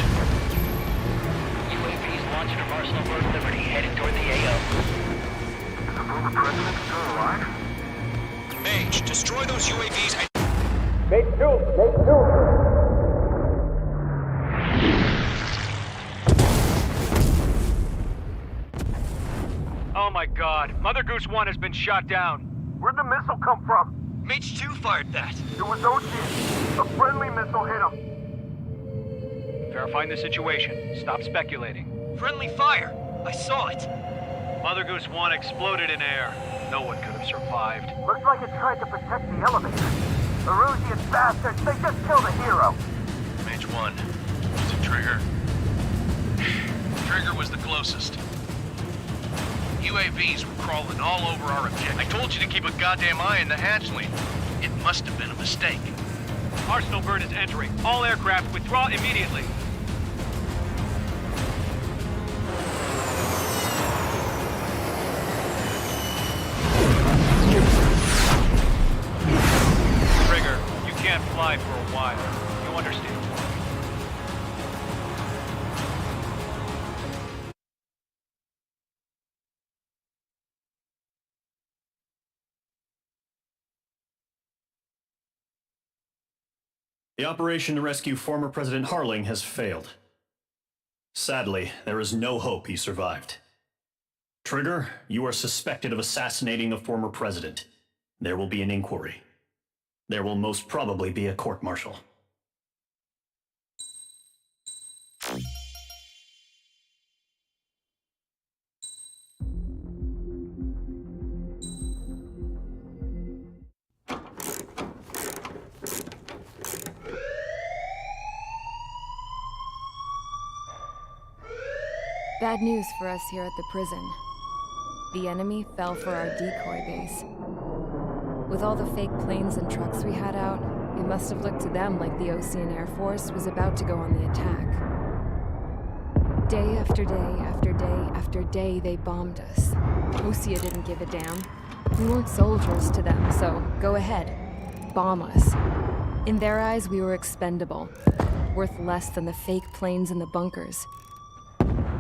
UAVs launching from Arsenal Bird Liberty, heading toward the AO. Is the former president still alive? Mage, destroy those UAVs and... Oh my god. Mother Goose 1 has been shot down. Where'd the missile come from? Mage 2 fired that. It was Ocean. A friendly missile hit him. Verifying the situation. Stop speculating. Friendly fire. I saw it. Mother Goose 1 exploded in air. No one could have survived. Looks like it tried to protect the elevator. The Rusian bastards, they just killed a hero. Mage 1. Was it Trigger? Trigger was the closest. UAVs were crawling all over our objective. I told you to keep a goddamn eye in the hatchling. It must have been a mistake. Arsenal Bird is entering. All aircraft withdraw immediately. Trigger, you can't fly for a while. You understand? The operation to rescue former President Harling has failed. Sadly, there is no hope he survived. Trigger, you are suspected of assassinating a former president. There will be an inquiry. There will most probably be a court-martial. Bad news for us here at the prison. The enemy fell for our decoy base. With all the fake planes and trucks we had out, it must have looked to them like the Ocean Air Force was about to go on the attack. Day after day after day after day, they bombed us. Osea didn't give a damn. We weren't soldiers to them, so go ahead. Bomb us. In their eyes, we were expendable. Worth less than the fake planes in the bunkers.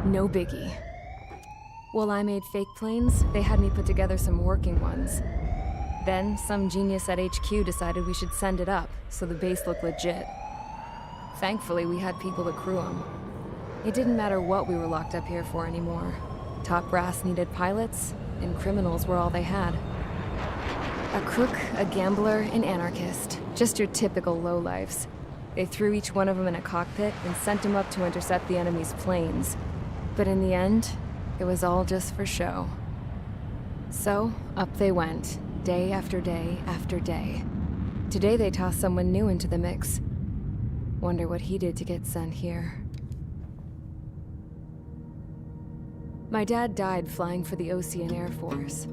No biggie. While I made fake planes, they had me put together some working ones. Then, some genius at HQ decided we should send it up, so the base looked legit. Thankfully, we had people to crew them. It didn't matter what we were locked up here for anymore. Top brass needed pilots, and criminals were all they had. A crook, a gambler, an anarchist. Just your typical lowlifes. They threw each one of them in a cockpit and sent them up to intercept the enemy's planes. But in the end, it was all just for show. So, up they went, day after day after day. Today they tossed someone new into the mix. Wonder what he did to get sent here. My dad died flying for the Ocean Air Force.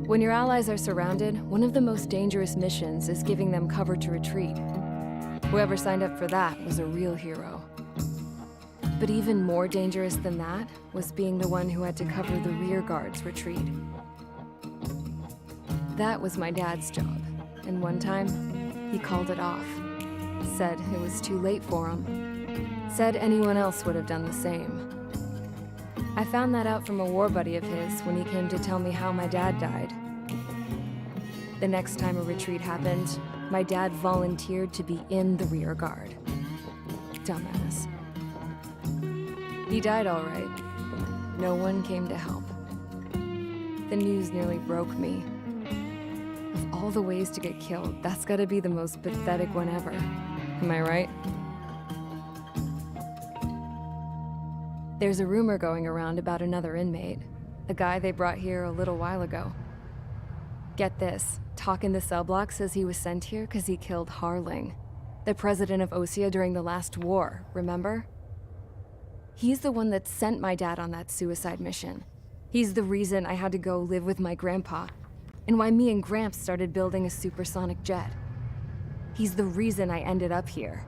When your allies are surrounded, one of the most dangerous missions is giving them cover to retreat. Whoever signed up for that was a real hero. But even more dangerous than that was being the one who had to cover the rear guard's retreat. That was my dad's job, and one time, he called it off. Said it was too late for him. Said anyone else would have done the same. I found that out from a war buddy of his when he came to tell me how my dad died. The next time a retreat happened, my dad volunteered to be in the rear guard. Dumbass. He died all right. No one came to help. The news nearly broke me. Of all the ways to get killed, that's gotta be the most pathetic one ever. Am I right? There's a rumor going around about another inmate. A guy they brought here a little while ago. Get this, talk in the cell block says he was sent here because he killed Harling, the president of Osea during the last war, remember? He's the one that sent my dad on that suicide mission. He's the reason I had to go live with my grandpa, and why me and Gramps started building a supersonic jet. He's the reason I ended up here.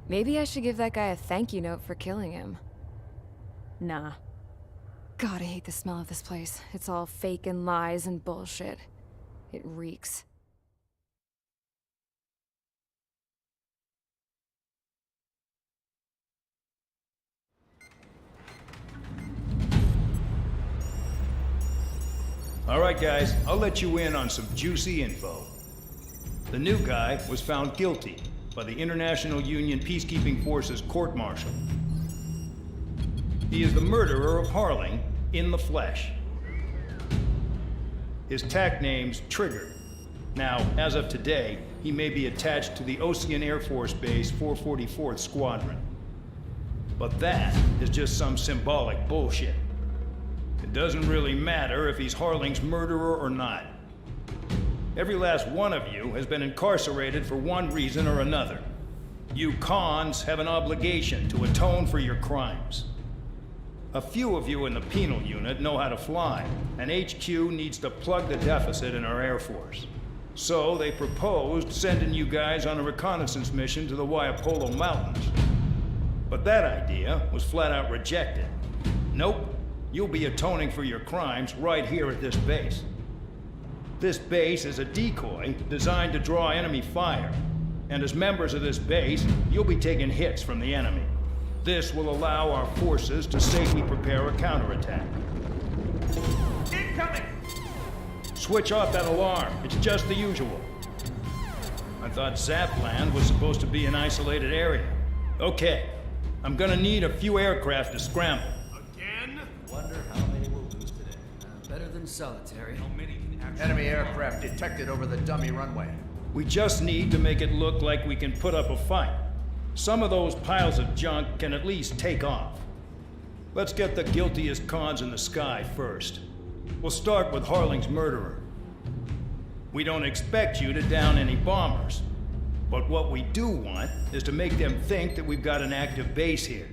Maybe I should give that guy a thank you note for killing him. Nah. God, I hate the smell of this place. It's all fake and lies and bullshit. It reeks. All right, guys, I'll let you in on some juicy info. The new guy was found guilty by the International Union Peacekeeping Forces court-martial. He is the murderer of Harling in the flesh. His tack name's Trigger. Now, as of today, he may be attached to the Ocean Air Force Base 444th Squadron. But that is just some symbolic bullshit. It doesn't really matter if he's Harling's murderer or not. Every last one of you has been incarcerated for one reason or another. You cons have an obligation to atone for your crimes. A few of you in the penal unit know how to fly, and HQ needs to plug the deficit in our Air Force. So they proposed sending you guys on a reconnaissance mission to the Waiapolo Mountains. But that idea was flat out rejected. Nope, you'll be atoning for your crimes right here at this base. This base is a decoy designed to draw enemy fire, and as members of this base, you'll be taking hits from the enemy. This will allow our forces to safely prepare a counterattack. Incoming! Switch off that alarm. It's just the usual. I thought Zapland was supposed to be an isolated area. Okay, I'm gonna need a few aircraft to scramble. Again? Wonder how many we'll lose today. Better than solitary. How many can actually... Enemy aircraft detected over the dummy runway. We just need to make it look like we can put up a fight. Some of those piles of junk can at least take off. Let's get the guiltiest cons in the sky first. We'll start with Harling's murderer. We don't expect you to down any bombers, but what we do want is to make them think that we've got an active base here.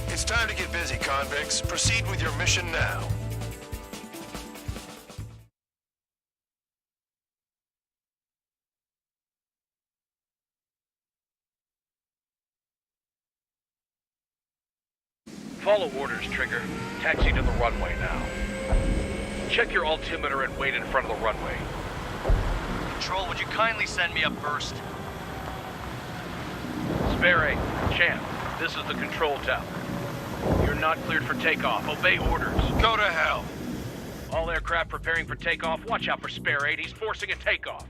It's time to get busy, convicts. Proceed with your mission now. Follow orders, Trigger. Taxi to the runway now. Check your altimeter and wait in front of the runway. Control, would you kindly send me up first? Spare 8, Champ, this is the control tower. You're not cleared for takeoff. Obey orders. Go to hell. All aircraft preparing for takeoff. Watch out for Spare 8. He's forcing a takeoff.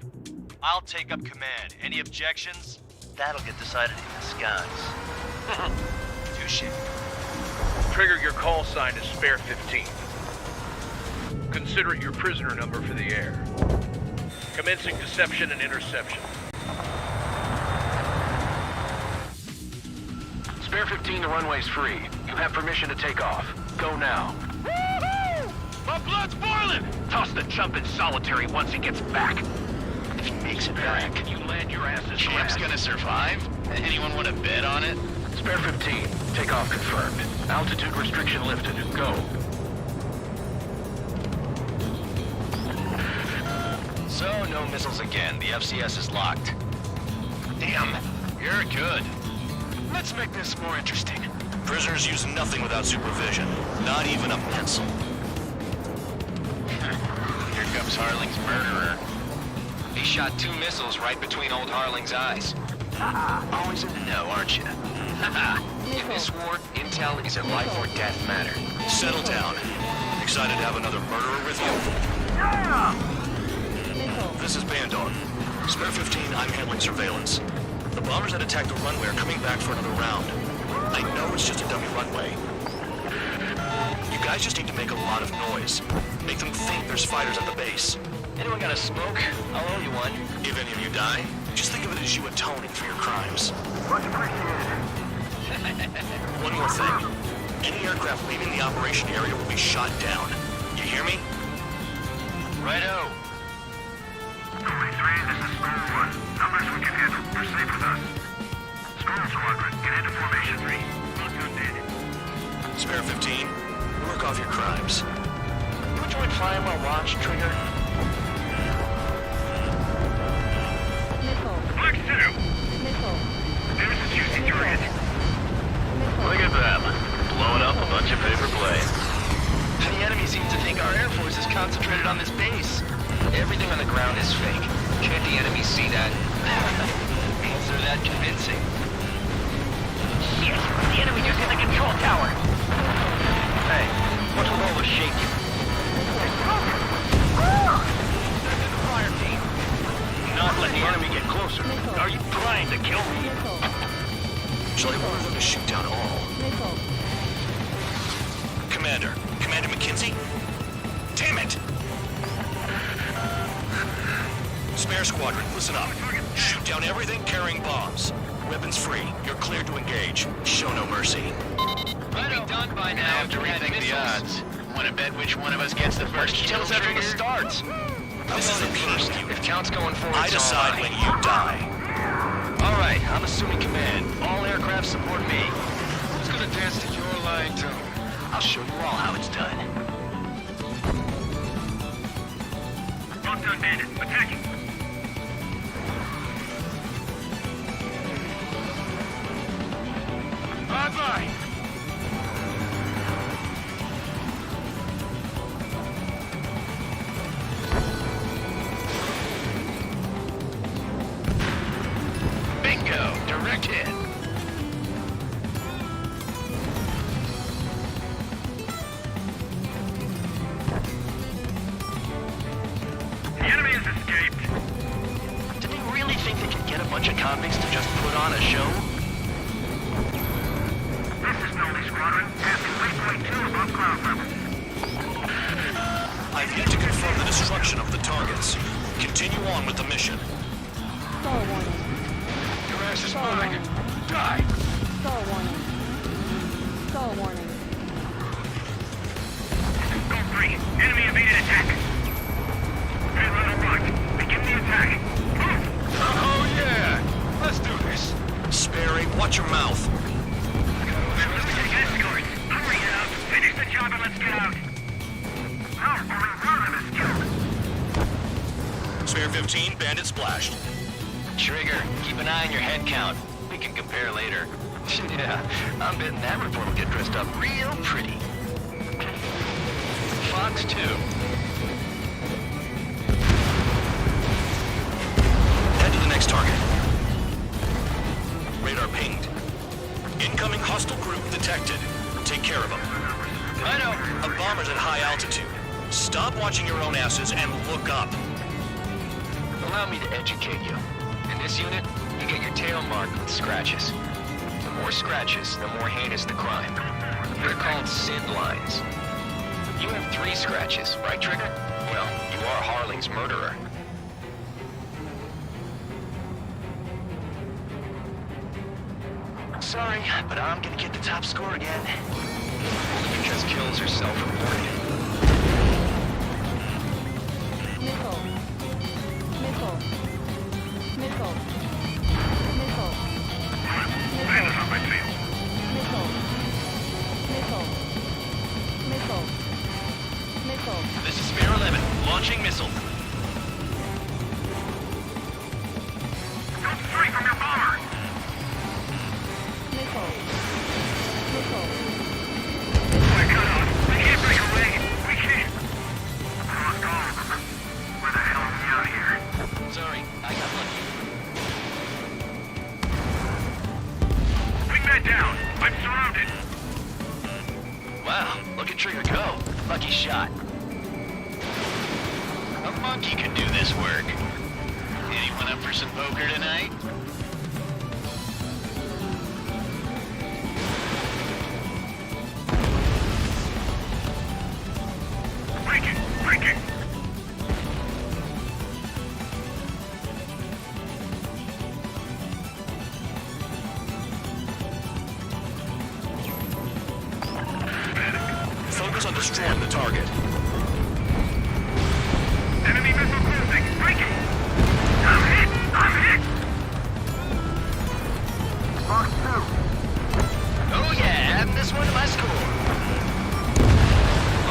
I'll take up command. Any objections? That'll get decided in the skies. Touche. Trigger, your call sign is Spare 15. Consider it your prisoner number for the air. Commencing deception and interception. Spare 15, the runway's free. You have permission to take off. Go now. Woohoo! My blood's boiling! Toss the chump in solitary once he gets back. If he makes it back, You land your asses Champ's gonna survive? Anyone want to bet on it? Spare 15. Takeoff confirmed. Altitude restriction lifted. Go. So, no missiles again. The FCS is locked. Damn, you're good. Let's make this more interesting. Prisoners use nothing without supervision. Not even a pencil. Here comes Harling's murderer. He shot 2 missiles right between old Harling's eyes. Always in the know, aren't you? In this war, intel is a life or death matter. Settle down. Excited to have another murderer with you? This is Bandog. Spare 15, I'm handling surveillance. The bombers that attacked the runway are coming back for another round. I know it's just a dummy runway. You guys just need to make a lot of noise. Make them think there's fighters at the base. Anyone got a smoke? I'll owe you one. If any of you die, just think of it as you atoning for your crimes. Much appreciated. One more thing. Any aircraft leaving the operation area will be shot down. You hear me? Righto. Only 3, this is Skull 1. Numbers we can handle. Proceed with us. Skull Squadron, get into Formation 3. Not good. Spare 15, work off your crimes. You enjoyed flying while watch, Trigger? Missile. Black City! Missile. There's a juicy target. Look at them. Blowing up a bunch of paper planes. The enemy seems to think our Air Force is concentrated on this base. Everything on the ground is fake. Can't the enemy see that? Means they're that convincing. Yes, the enemy just hit the control tower. Hey, what's with all the shaking? Fire team. Not let the enemy get closer. Are you trying to kill me? Missile. Shall I order them to shoot down all? Missile. Commander McKenzie? Damn it! Spare squadron, listen up. Shoot down everything carrying bombs. Weapons free. You're cleared to engage. Show no mercy. Might be done by now. Have to rethink the odds. Want to bet which one of us gets the first kill after the starts? This is a first. If count's going forward, I decide when you die. All right, I'm assuming command. All aircraft support me. Who's gonna dance to your line tune? I'll show you all how it's done. Lock down bandit. Attacking. Bye-bye. Bingo! Direct hit. The enemy has escaped. Did they really think they could get a bunch of convicts to just put on a show? This is Melody Squadron. Passing waypoint 2 above cloud level. I've yet to confirm the destruction of the targets. Continue on with the mission. Star warning. Your ass is Star mine. warning. Die! Star warning. Star warning. Go 3. Enemy evaded attack. Payload unlocked. Begin the attack. Move! Oh yeah! Let's do this. Sperry, watch your mouth. Escort. Hurry out. Finish the job and let's get out. Our only one of us killed. Spare 15, bandit splashed. Trigger, keep an eye on your head count. We can compare later. Yeah, I'm betting that report will get dressed up real pretty. Fox 2. Head to the next target. Radar pinged. Incoming hostile group detected. Take care of them. I know. A bomber's at high altitude. Stop watching your own asses and look up. Allow me to educate you. In this unit, you get your tail marked with scratches. The more scratches, the more heinous the crime. They're called SID lines. You have 3 scratches, right, Trigger? Well, you are Harling's murderer. Sorry, but I'm gonna get the top score again. Only because kills are self-reported. Missile. Missile. Missile. Missile. Bandit on my tail. Missile. Missile. Missile. Missile. This is Spare 11, launching missile. Don't strike from your bomber. Missile. Missile. We're cut off. We can't break away. We can't. I lost all of them. Where the hell are we out here? Sorry, I got lucky. Bring that down. I'm surrounded. Wow, look at Trigger go. Lucky shot. A monkey can do this work. Anyone up for some poker tonight? Break it. Break it. Focus on destroying the target. Enemy missile closing. Break it. I'm hit. I'm hit. Mark 2. Oh yeah, adding this one to my score.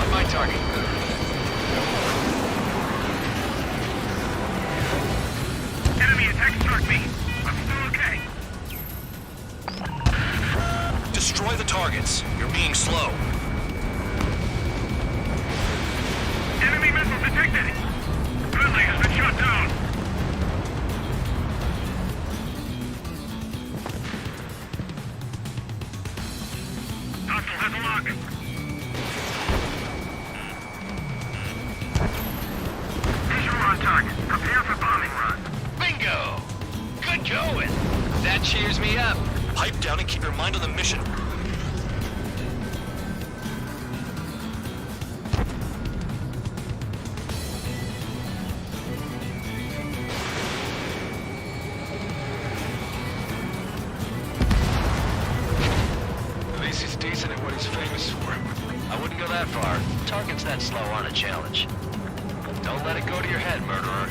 On my target. Enemy attack struck me. I'm still okay. Destroy the targets. You're being slow. Enemy missile detected. Friendly has been shot down. Hostile has a lock. Visual on target. Prepare for bombing run. Bingo! Good going. That cheers me up. Pipe down and keep your mind on the mission. At least he's decent at what he's famous for. I wouldn't go that far. Targets that slow aren't a challenge. Don't let it go to your head, murderer.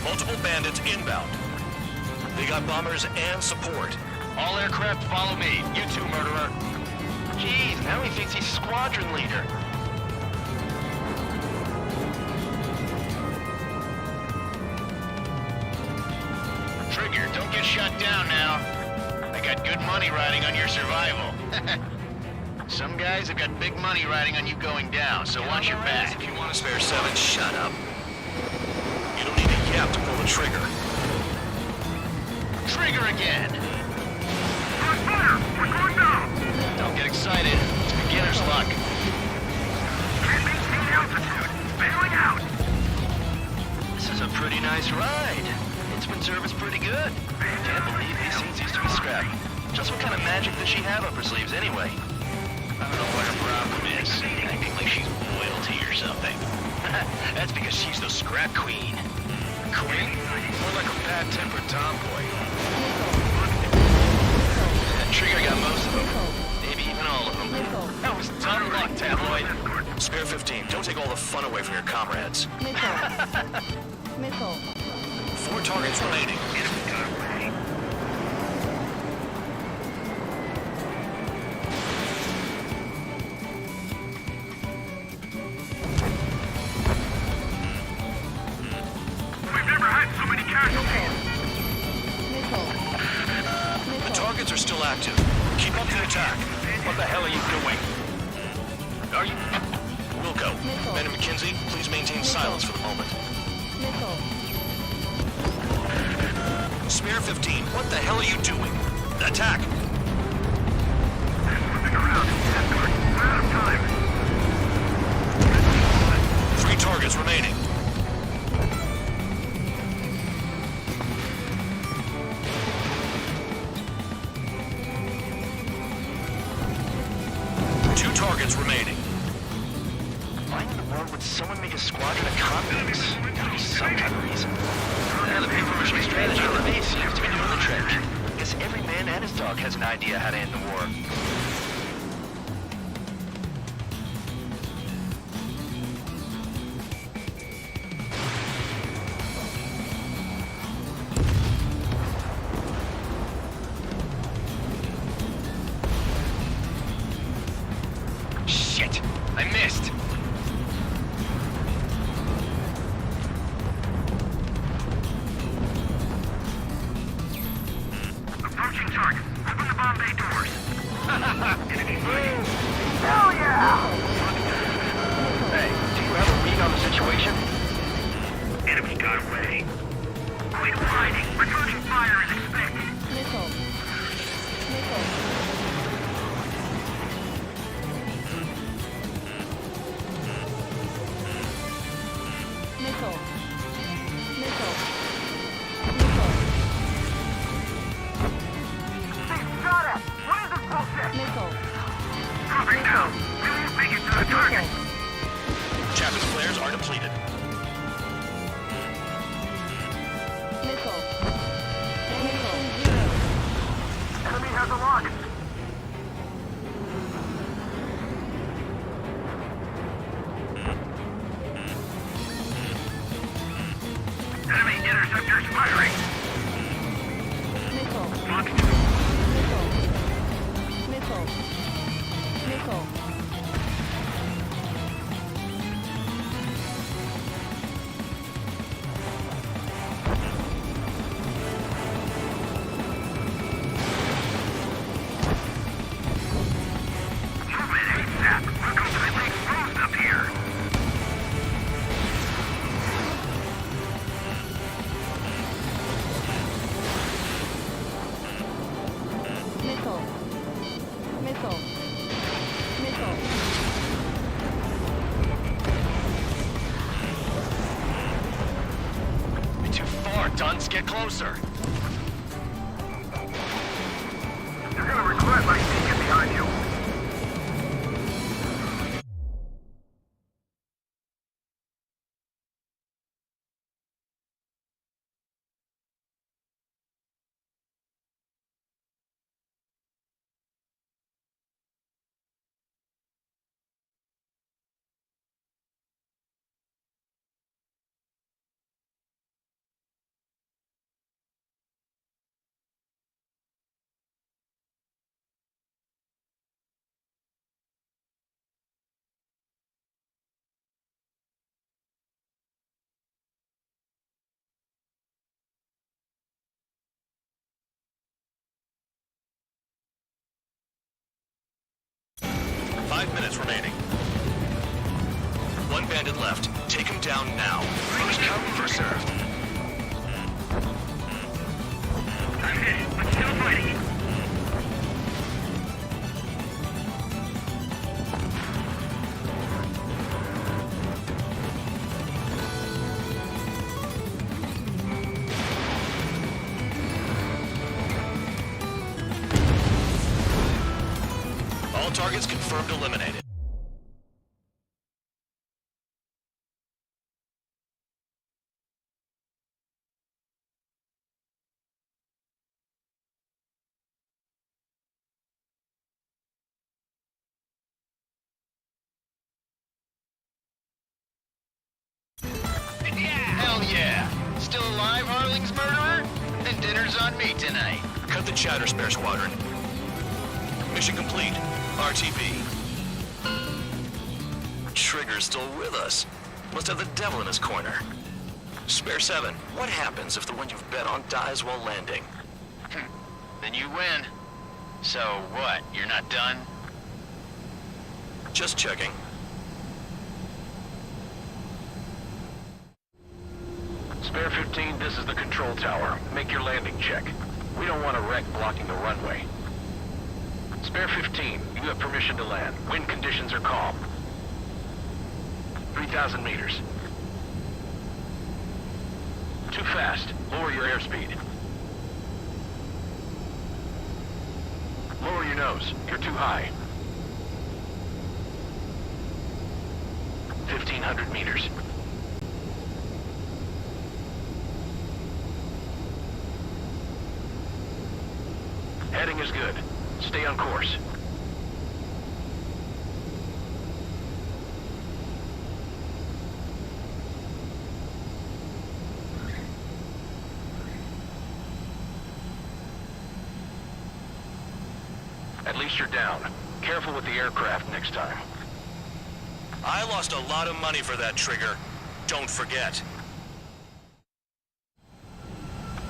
Multiple bandits inbound. They got bombers and support. All aircraft follow me. You too, murderer. Jeez, now he thinks he's squadron leader. Trigger, don't get shut down now. I got good money riding on your survival. Some guys have got big money riding on you going down, so watch your back. If you want to spare 7, shut up. You don't need a yap to pull the trigger. Trigger again. On fire! We're going down! Don't get excited. It's beginner's luck. Can't maintain altitude. Bailing out. This is a pretty nice ride. Instrument service pretty good. Can't believe these seats used to be scrapped. Just what kind of magic does she have up her sleeves anyway? I don't know what her problem is. Acting like she's royalty or something. That's because she's the scrap queen. Queen? More like a bad-tempered tomboy. Trigger got most of them. Maybe even all of them. That was dumb luck, tabloid. Spare 15. Don't take all the fun away from your comrades. Missile. 4 targets remaining. We've never had so many casualties. The targets are still active. Keep up the attack. What the hell are you doing? Are you... Wilco, Ben and McKenzie, please maintain silence for the moment. Spare 15, what the hell are you doing? Attack! Moving around. We're out of time. 3 targets remaining. Two targets remaining. Why in the world would someone make a squadron of convicts? Gotta be some kind of reason. The paper-mache strategy on the base seems to be doing the trick. Guess every man and his dog has an idea how to end the war. Shit! I missed! targets. Open the bomb bay doors. Enemy fighting. Hell yeah! Hey, do you have a read on the situation? Enemy got away. Quit hiding. Returning fire is expected. Missile. Missile. Missile. Missile. Missile. They shot at! What is this bullshit? Missile. Dropping down. We won't make it to the target. Chapman's flares are depleted. Missile. Missile. Zero. Enemy has a lock. Enemy interceptors firing. Missile. Lock. Missile. Missile. Missile. Movement ASAP. We're completely exposed up here. Missile. Missile. Missile. Too far, Dunce. Get closer. You're gonna regret letting me get behind you. Five minutes remaining. One bandit left. Take him down now. First come, first served. I'm hit, but still fighting. All targets confirmed eliminated. Hell yeah! Still alive, Harling's murderer? Then dinner's on me tonight. Cut the chatter, Spare Squadron. Mission complete. RTB. Trigger's still with us. Must have the devil in his corner. Spare 7, what happens if the one you've bet on dies while landing? Then you win. So what, you're not done? Just checking. Spare 15, this is the control tower. Make your landing check. We don't want a wreck blocking the runway. Spare 15, you have permission to land. Wind conditions are calm. 3,000 meters. Too fast. Lower your airspeed. Lower your nose. You're too high. 1,500 meters. Heading is good. Stay on course. At least you're down. Careful with the aircraft next time. I lost a lot of money for that trigger. Don't forget.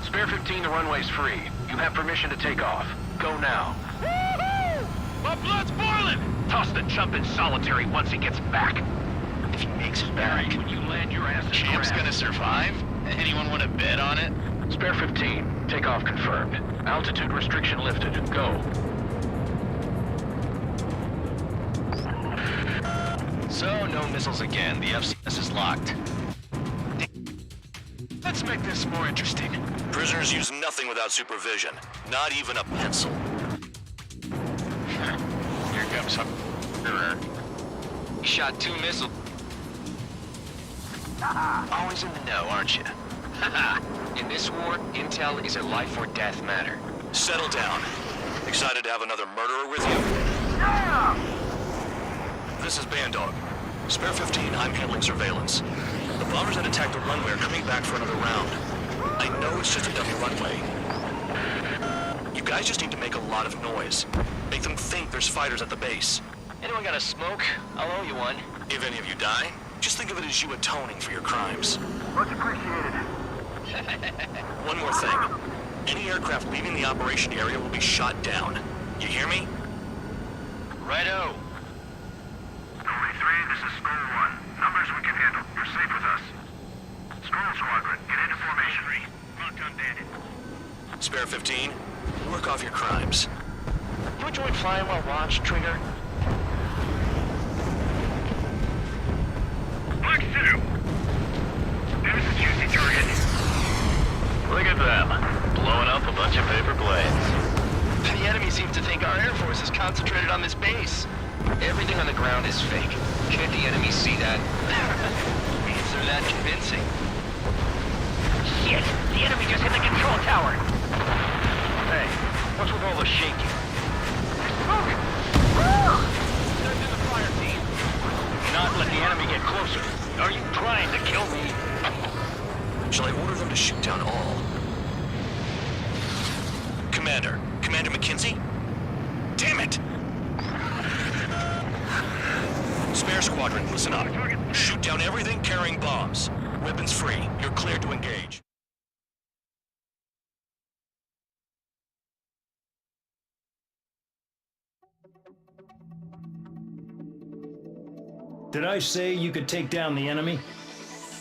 Spare 15, the runway's free. You have permission to take off. Go now. My blood's boiling! Toss the chump in solitary once he gets back. If he makes it back, When you land your ass in Champ's grass. gonna survive? Anyone want to bet on it? Spare 15. Takeoff confirmed. Altitude restriction lifted. Go. So, no missiles again. The FCS is locked. Let's make this more interesting. Prisoners use nothing without supervision. Not even a pencil. Here comes some... You shot 2 missiles. Always in the know, aren't you? In this war, intel is a life or death matter. Settle down. Excited to have another murderer with you? Yeah! This is Bandog. Spare 15, I'm handling surveillance. The bombers that attacked the runway are coming back for another round. I know it's just a dummy runway. You guys just need to make a lot of noise. Make them think there's fighters at the base. Anyone got a smoke? I'll owe you one. If any of you die, just think of it as you atoning for your crimes. Much appreciated. One more thing. Any aircraft leaving the operation area will be shot down. You hear me? Righto. 23, this is Skull 1. Numbers we can handle. You're safe with us. Skull Squadron, get into formation. Locked on bandit. Spare 15, work off your crimes. You enjoy flying while watched, Trigger? Black Sidu! There's a juicy target. Look at them. Blowing up a bunch of paper planes. The enemy seems to think our Air Force is concentrated on this base. Everything on the ground is fake. Can't the enemy see that? Means they're that convincing. Shit! The enemy just hit the control tower! Hey, what's with all the shaking? Smoke! Send in the fire team. Not let the enemy get closer. Are you trying to kill me? Shall I order them to shoot down all? Commander McKenzie? Damn it! Spare squadron, listen up. Shoot down everything carrying bombs. Weapons free. You're cleared to engage. Did I say you could take down the enemy?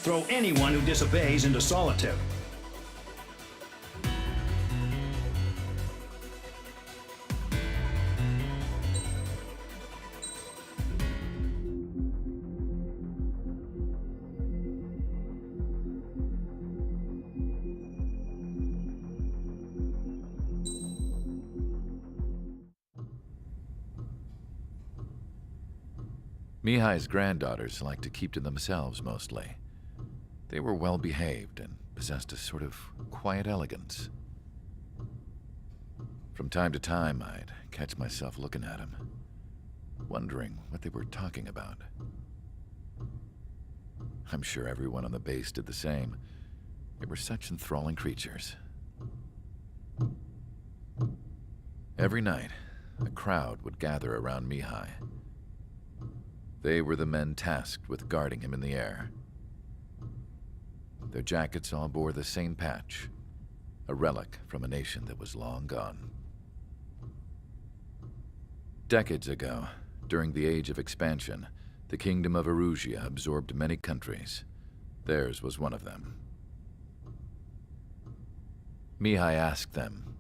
Throw anyone who disobeys into solitary. Mihai's granddaughters liked to keep to themselves mostly. They were well behaved and possessed a sort of quiet elegance. From time to time, I'd catch myself looking at them, wondering what they were talking about. I'm sure everyone on the base did the same. They were such enthralling creatures. Every night, a crowd would gather around Mihai. They were the men tasked with guarding him in the air. Their jackets all bore the same patch, a relic from a nation that was long gone. Decades ago, during the Age of Expansion, the Kingdom of Erusia absorbed many countries. Theirs was one of them. Mihai asked them,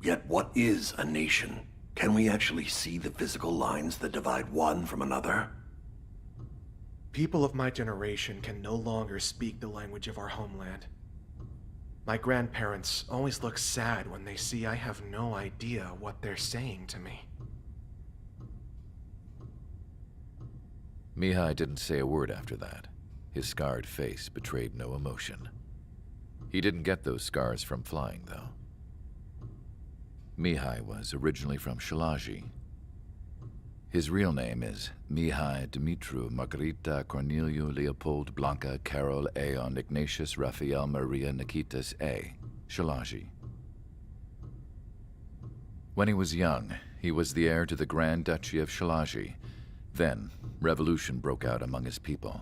"Yet what is a nation? Can we actually see the physical lines that divide one from another?" People of my generation can no longer speak the language of our homeland. My grandparents always look sad when they see I have no idea what they're saying to me. Mihai didn't say a word after that. His scarred face betrayed no emotion. He didn't get those scars from flying, though. Mihai was originally from Shalaji. His real name is Mihai Dumitru Margarita Corneliu Leopold Blanca Carol Aeon Ignatius Raphael Maria Nikitas A. Shalaji. When he was young, he was the heir to the Grand Duchy of Shalaji. Then, revolution broke out among his people.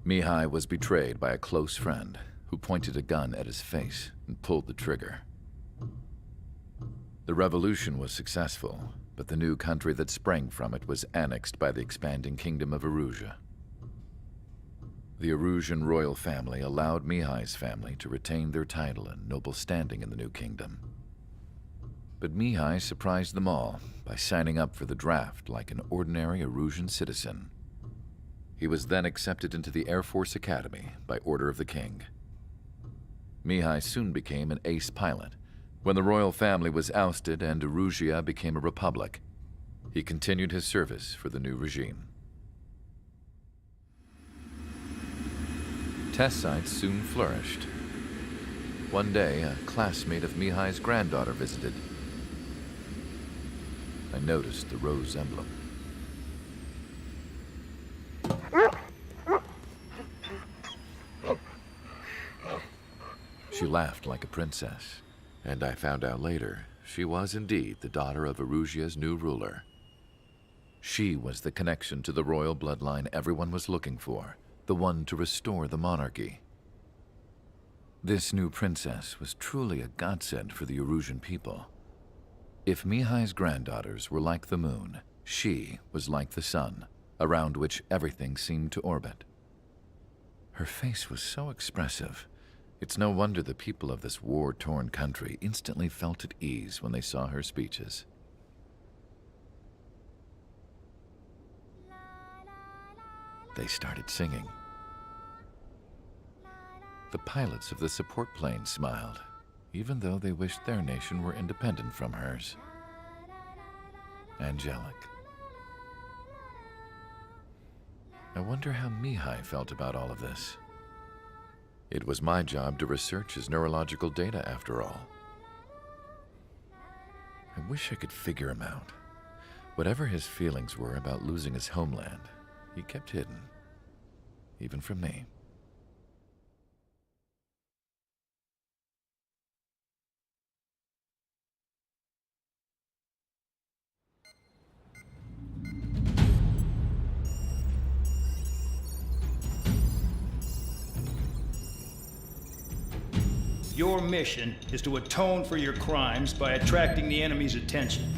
Mihai was betrayed by a close friend, who pointed a gun at his face and pulled the trigger. The revolution was successful, but the new country that sprang from it was annexed by the expanding kingdom of Erusia. The Erusian royal family allowed Mihai's family to retain their title and noble standing in the new kingdom. But Mihai surprised them all by signing up for the draft like an ordinary Erusian citizen. He was then accepted into the Air Force Academy by order of the king. Mihai soon became an ace pilot. When the royal family was ousted and Erusia became a republic, he continued his service for the new regime. Test sites soon flourished. One day, a classmate of Mihai's granddaughter visited. I noticed the rose emblem. She laughed like a princess, and I found out later she was indeed the daughter of Erusia's new ruler. She was the connection to the royal bloodline everyone was looking for, the one to restore the monarchy. This new princess was truly a godsend for the Erusian people. If Mihai's granddaughters were like the moon, she was like the sun, around which everything seemed to orbit. Her face was so expressive. It's no wonder the people of this war-torn country instantly felt at ease when they saw her speeches. They started singing. The pilots of the support plane smiled, even though they wished their nation were independent from hers. Angelic. I wonder how Mihai felt about all of this. It was my job to research his neurological data, after all. I wish I could figure him out. Whatever his feelings were about losing his homeland, he kept hidden, even from me. Your mission is to atone for your crimes by attracting the enemy's attention.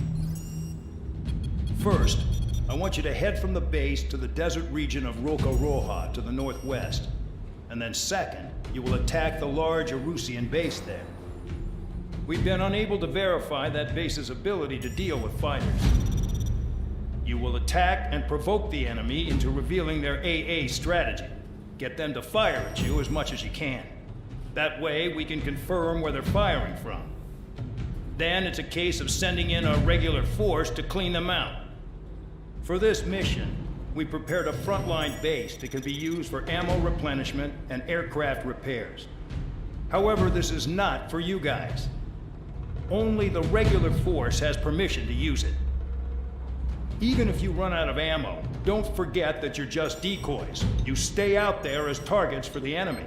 First, I want you to head from the base to the desert region of Roca-Roja to the northwest. And then second, you will attack the large Erusian base there. We've been unable to verify that base's ability to deal with fighters. You will attack and provoke the enemy into revealing their AA strategy. Get them to fire at you as much as you can. That way, we can confirm where they're firing from. Then it's a case of sending in a regular force to clean them out. For this mission, we prepared a frontline base that can be used for ammo replenishment and aircraft repairs. However, this is not for you guys. Only the regular force has permission to use it. Even if you run out of ammo, don't forget that you're just decoys. You stay out there as targets for the enemy.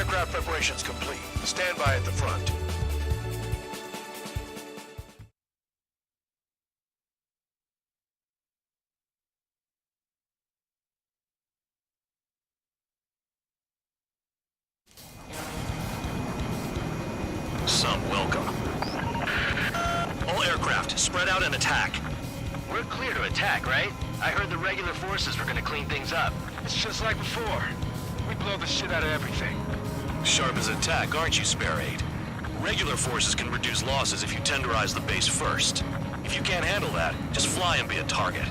Aircraft preparations complete. Stand by at the front. Some welcome. All aircraft, spread out and attack. We're clear to attack, right? I heard the regular forces were gonna clean things up. It's just like before. We blow the shit out of everything. Sharp as attack, aren't you, Spare 8? Regular forces can reduce losses if you tenderize the base first. If you can't handle that, just fly and be a target.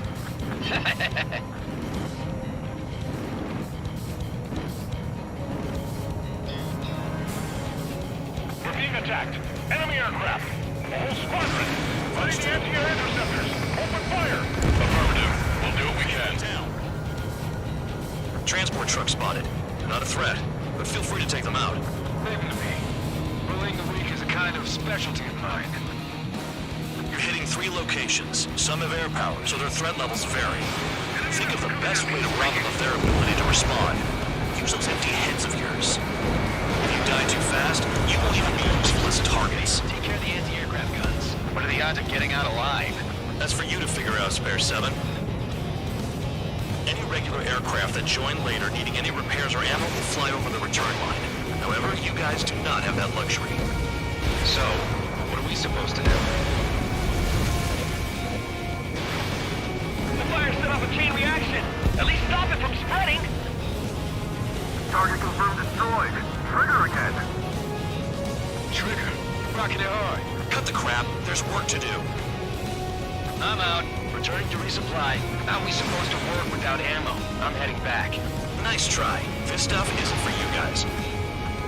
We're being attacked. Enemy aircraft. A whole squadron. Ready to anti-air interceptors. Open fire. Affirmative. We'll do what we can. Down. Transport truck spotted. They're not a threat, but feel free to take them out. Leave them to me. Bullying the weak is a kind of specialty of mine. You're hitting 3 locations. Some have air power, so their threat levels vary. Think of the best way to rob them of their ability to respond. Use those empty heads of yours. If you die too fast, you won't even be useful as targets. Take care of the anti-aircraft guns. What are the odds of getting out alive? That's for you to figure out, Spare 7. Any regular aircraft that join later needing any repairs or ammo will fly over the return line. However, you guys do not have that luxury. So, what are we supposed to do? The fire set off a chain reaction. At least stop it from spreading. Target confirmed destroyed. Trigger again. Trigger, rocking it hard. Cut the crap. There's work to do. I'm out. Returning to resupply. How are we supposed to work without ammo? I'm heading back. Nice try. This stuff isn't for you guys.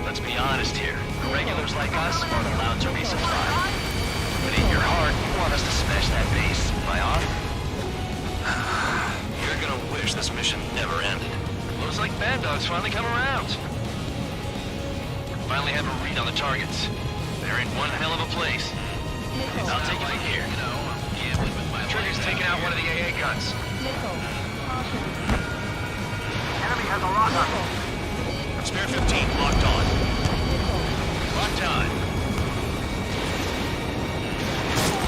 Let's be honest here. Regulars like us aren't allowed to resupply. But in your heart, you want us to smash that base. Am I off? You're gonna wish this mission never ended. Looks like Bad Dog's finally come around. Finally have a read on the targets. They're in one hell of a place. I'll take it from here. You know, I'm gambling with my Trigger's taking out one of the AA guns. Enemy has a lock on. Spare 15, locked on. Locked on.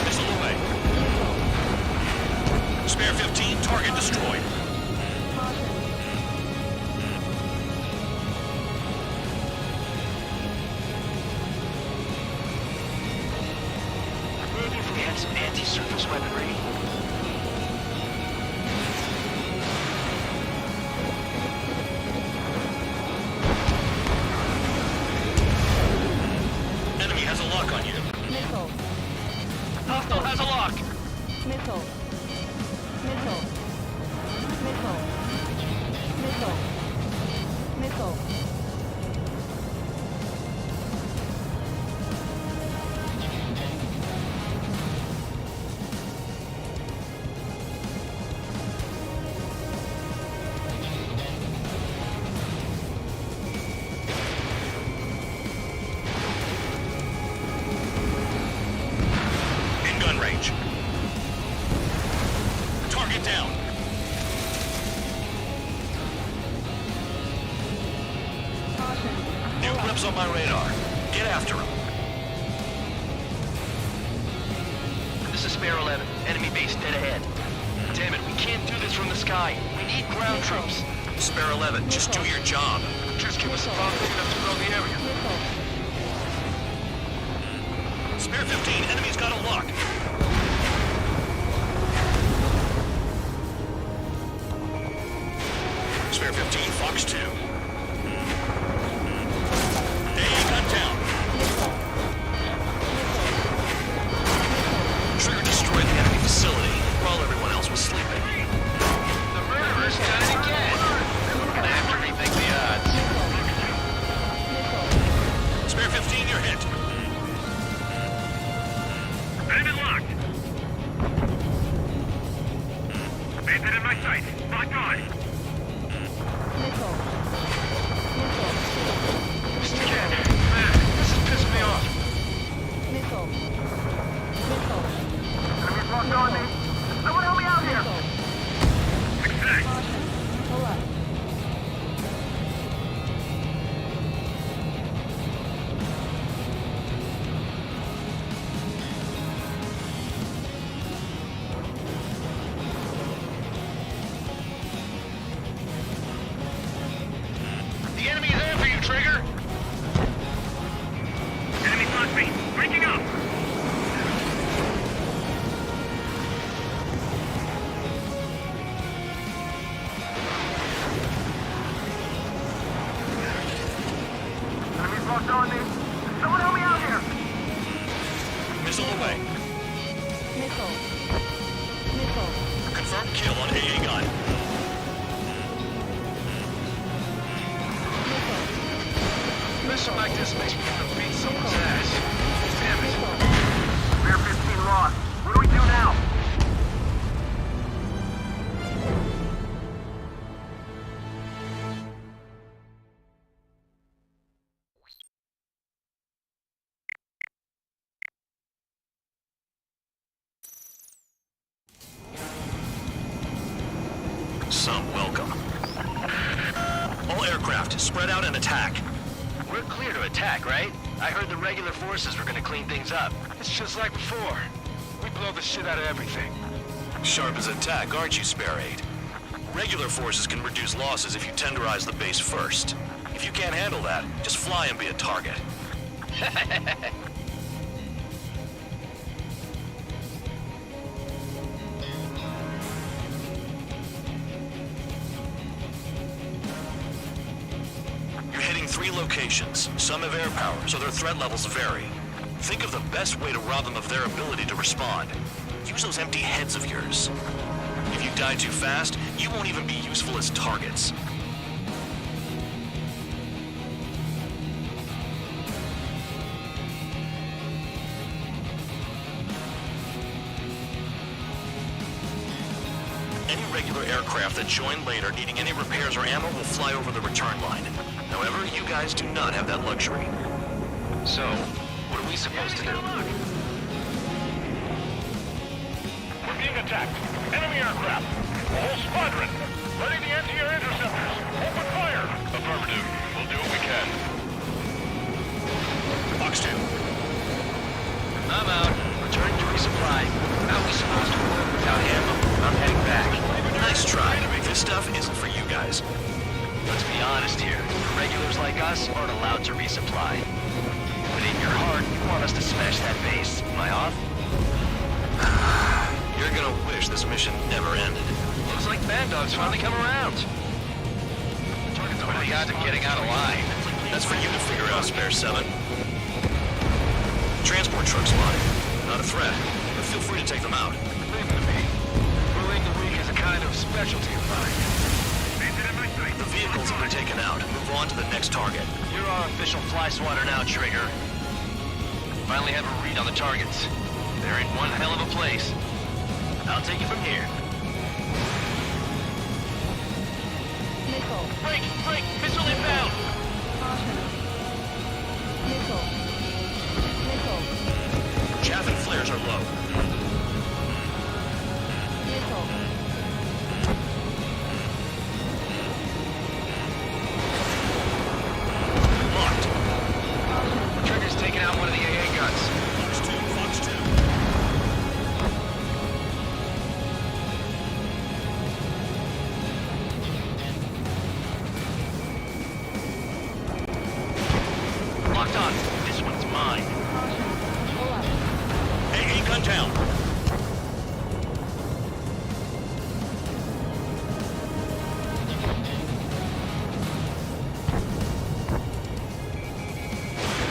Missile away. Spare 15, target destroyed. Maybe if we had some anti-surface weaponry. Enemy has a lock on you. Missile. Hostile has a lock. Missile. Missile. Missile. Missile. Missile. In gun range. Target down. New blips on my radar. Get after him. This is Spare 11. Enemy base dead ahead. Damn it, we can't do this from the sky. We need ground troops. Spare 11, just do your job. Just give us a bomb big enough to blow the area. Spare 15, enemy's got a lock. Spare 15, Fox 2. AA gun down. Trigger destroyed the enemy facility while everyone else was sleeping. The murderer's done it again. We're gonna have to rethink the odds. Spare 15, you're hit. Enemy locked. Bandit in my sight. Locked on. Missile. The enemy is after you, Trigger! Enemy on me. Breaking up. Enemy's locked on me. Someone help me out here. Missile away. Missile. Missile. Confirmed kill on AA gun. Mission like this makes me want to beat someone's ass. Damn it. Rear 15 lost. What do we do now? Some welcome. All aircraft, spread out and attack. We're clear to attack, right? I heard the regular forces were gonna clean things up. It's just like before. We blow the shit out of everything. Sharp as attack, aren't you, Spare Aid? Regular forces can reduce losses if you tenderize the base first. If you can't handle that, just fly and be a target. You're hitting 3 locations. Some have air power, so their threat levels vary. Think of the best way to rob them of their ability to respond. Use those empty heads of yours. If you die too fast, you won't even be useful as targets. Any regular aircraft that join later needing any repairs or ammo will fly over the return line. However, you guys do not have that luxury. So, what are we supposed to do? We're being attacked. Enemy aircraft. A whole squadron. Ready the anti-air interceptors. Open fire. Affirmative. We'll do what we can. Fox 2. I'm out. Returning to resupply. How are we supposed to work without ammo? I'm heading back. Nice try. This stuff isn't for you guys. Let's be honest here. Regulars like us aren't allowed to resupply. But in your heart, you want us to smash that base. Am I off? You're gonna wish this mission never ended. Looks like Bad Dog's finally come around. What are the odds of getting out of line? That's for you to figure out, Spare 7. Transport truck spotted. Not a threat, but feel free to take them out. Leave it to me. Ruling the weak is a kind of specialty of mine. The vehicles have been taken out. Move on to the next target. You're our official fly swatter now, Trigger. Finally have a read on the targets. They're in one hell of a place. I'll take it from here. Missile. Break! Break! Missile inbound! Caution. Missile. Missile. Chaff and flares are low. Missile. Marked. Trigger's taking out one of the AA guns. Fox 2, Fox 2. Locked on. This one's mine. Pull up. AA gun down.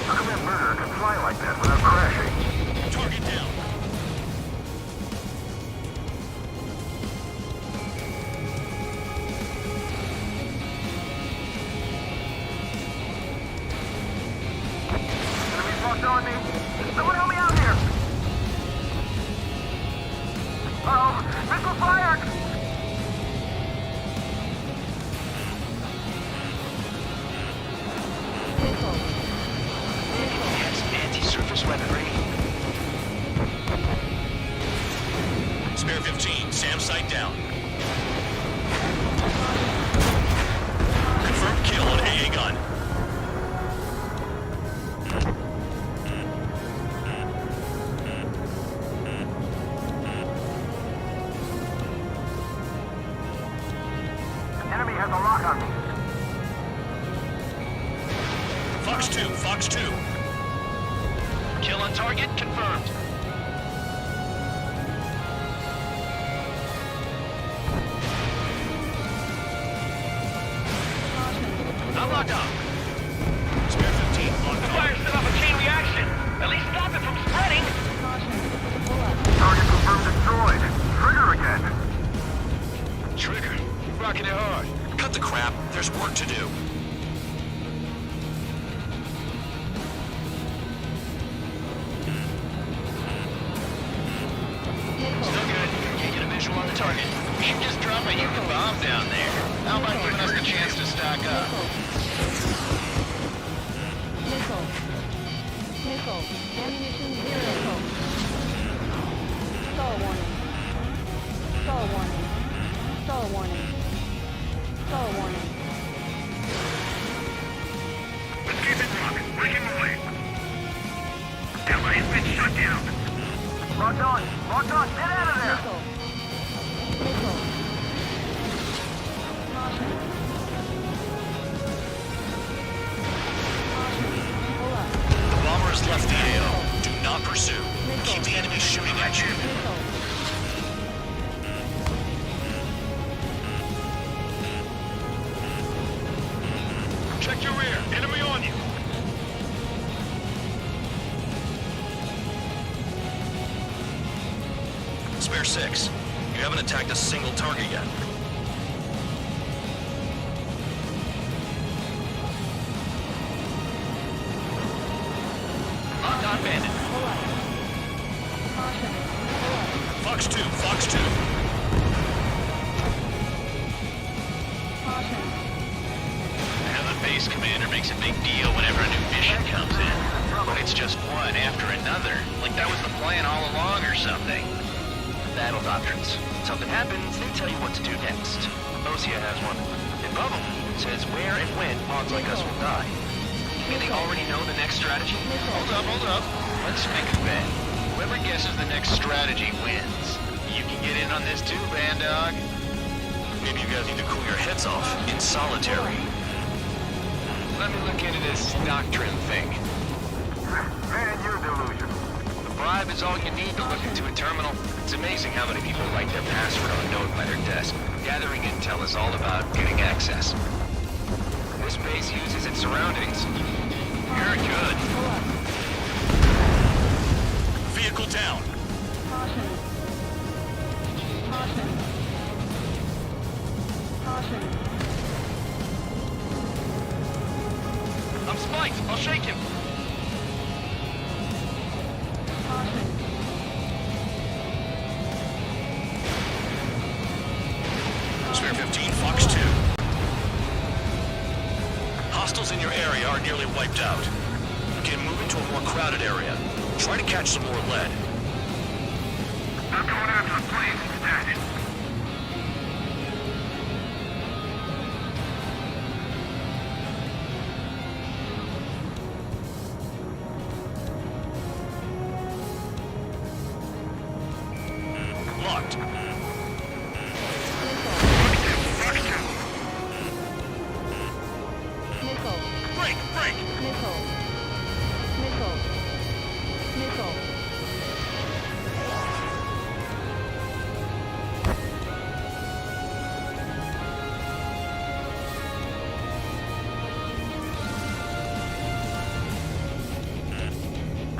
How come that murderer can fly like that without crashing? Target down. Enemy's locked on me. Someone help me out here. Uh-oh. Missile fired. Missile. Yes, anti-surface weaponry. Spare 15, SAM sight down. Confirmed kill on AA gun. Enemy has a lock on me. Fox 2, Fox 2. Kill on target confirmed. I'm locked on. Spare 15, on The fire set off a chain reaction. At least stop it from spreading. Target confirmed destroyed. Trigger again. Trigger, you're rocking it hard. Cut the crap. There's work to do. Still good. Can't get a visual on the target. We should just drop a human bomb down there. How about giving us the chance to stock up? Missile. Missile. Ammunition zero. Stall warning. Stall warning. Stall warning. Stall warning. Let's keep it rocking. Breaking away. Alliance been shut down. Locked on. Locked on. Get out of there. Missile. Missile. Caution. Caution. Pull up. The bomber has left the AO. Do not pursue. Missile. Keep the enemy shooting at you. Missile. Check your rear. Enemy on you. Spare 6. You haven't attacked a single target yet. Locked on bandit. Pull up. Caution. Pull up. Fox 2, Fox 2. Caution. Now the base commander makes a big deal whenever a new mission comes in. But it's just one after another. Like that was the plan all along or something. Battle doctrines. Something happens, they tell you what to do next. Osia has one. In Bubble, it says where and when pawns like us will die. You mean they already know the next strategy? Hold up. Let's make a bet. Whoever guesses the next strategy wins. You can get in on this too, Band Dog. Maybe you guys need to cool your heads off in solitary. Let me look into this doctrine thing. Man, you're delusional. The bribe is all you need to look into a terminal. It's amazing how many people write their password on a note by their desk. Gathering intel is all about getting access. This base uses its surroundings. You're good. Pull up. Vehicle down. Caution. Caution. Caution. I'm spiked. I'll shake him. Caution. Spare 15, Fox 2. Hostiles in your area are nearly wiped out. Begin moving to a more crowded area. Try to catch some more lead. I'm going after the planes instead. Locked. Missile. Break! Missile. Missile. Missile.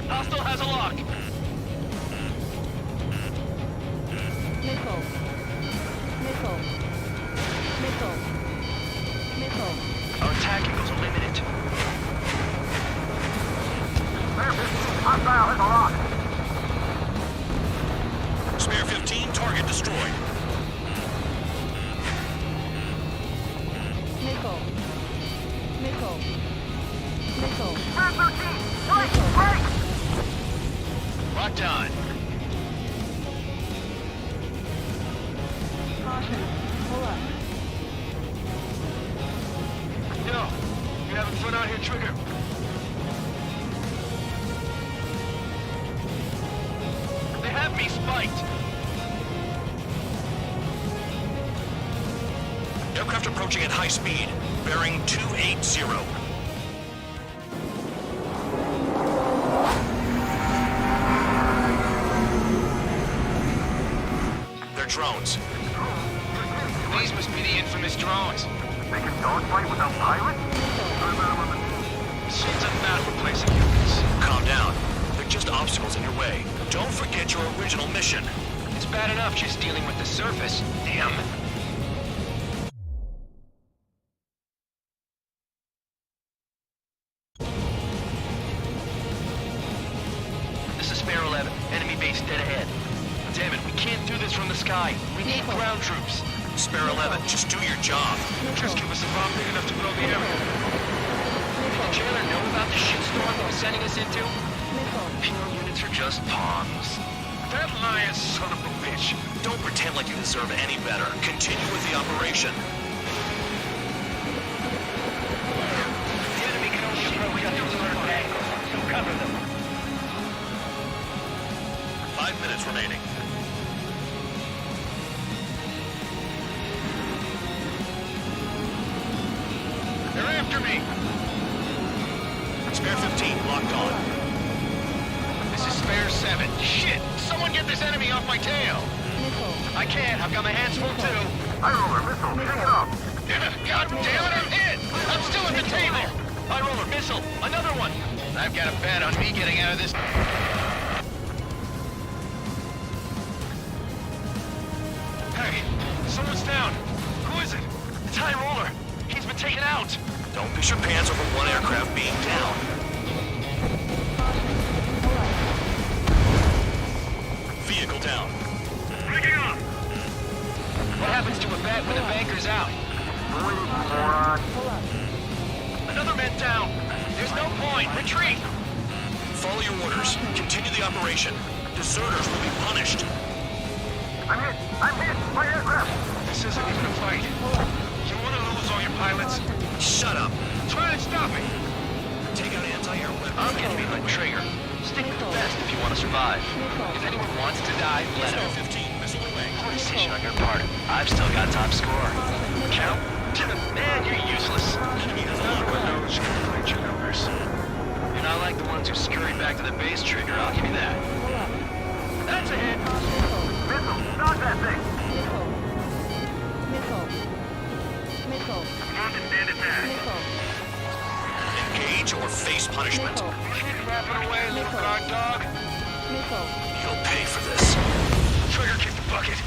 Hostile has a lock. Missile. Missile. Missile. Missile. Our attack eagles are limited. Hostile has a lock. Spare 15, target destroyed. Missile. Missile. Missile. Spare 13. Break! Locked on. Caution. Pull up. Yo, you having fun out here, Trigger? They have me spiked. Aircraft approaching at high speed. Bearing 280. surface. Damn. This is Spare 11. Enemy base dead ahead. Damn it, we can't do this from the sky. We need ground troops. Spare 11, just do your job. Just give us a bomb big enough to blow the area. Did the jailer know about the shitstorm he was sending us into? Penal units are just pawns. That liar son of a bitch. Don't pretend like you deserve any better. Continue with the operation. The enemy can only approach at a certain angle, so cover them. 5 minutes remaining. They're after me! Spare 15, locked on. This is Spare 7. Shit! Someone get this enemy off my tail! I can't, I've got my hands full too. High roller, missile, pick it up! God damn it, I'm hit! I'm still at the table! High roller missile! Another one! I've got a bet on me getting out of this. Hey, someone's down. Who is it? It's High roller. He's been taken out. Don't piss your pants over one aircraft being down. Vehicle down. Picking up! What happens to a bet when the banker's out? Moron. Another man down. There's no point. Retreat. Follow your orders. Continue the operation. Deserters will be punished. I'm hit! I'm hit! My aircraft! This isn't even a fight. You want to lose all your pilots? Shut up. Try and stop me! Take out anti-air weapons. I'm gonna be my trigger. Stick with the best if you want to survive. If anyone wants to die, let Spare him. 15, missile away. Poor decision on your part. I've still got top score. Count? Man, you're useless. Enemy has an Everyone knows you can play your numbers. You're not like the ones who scurry back to the base, Trigger. I'll give you that. That's a hit. Missile! Stop that thing! Missile. Not to stand it back. Engage or face punishment. Wrap it away, little guard dog. Missile. You'll pay for this. Trigger kick the bucket.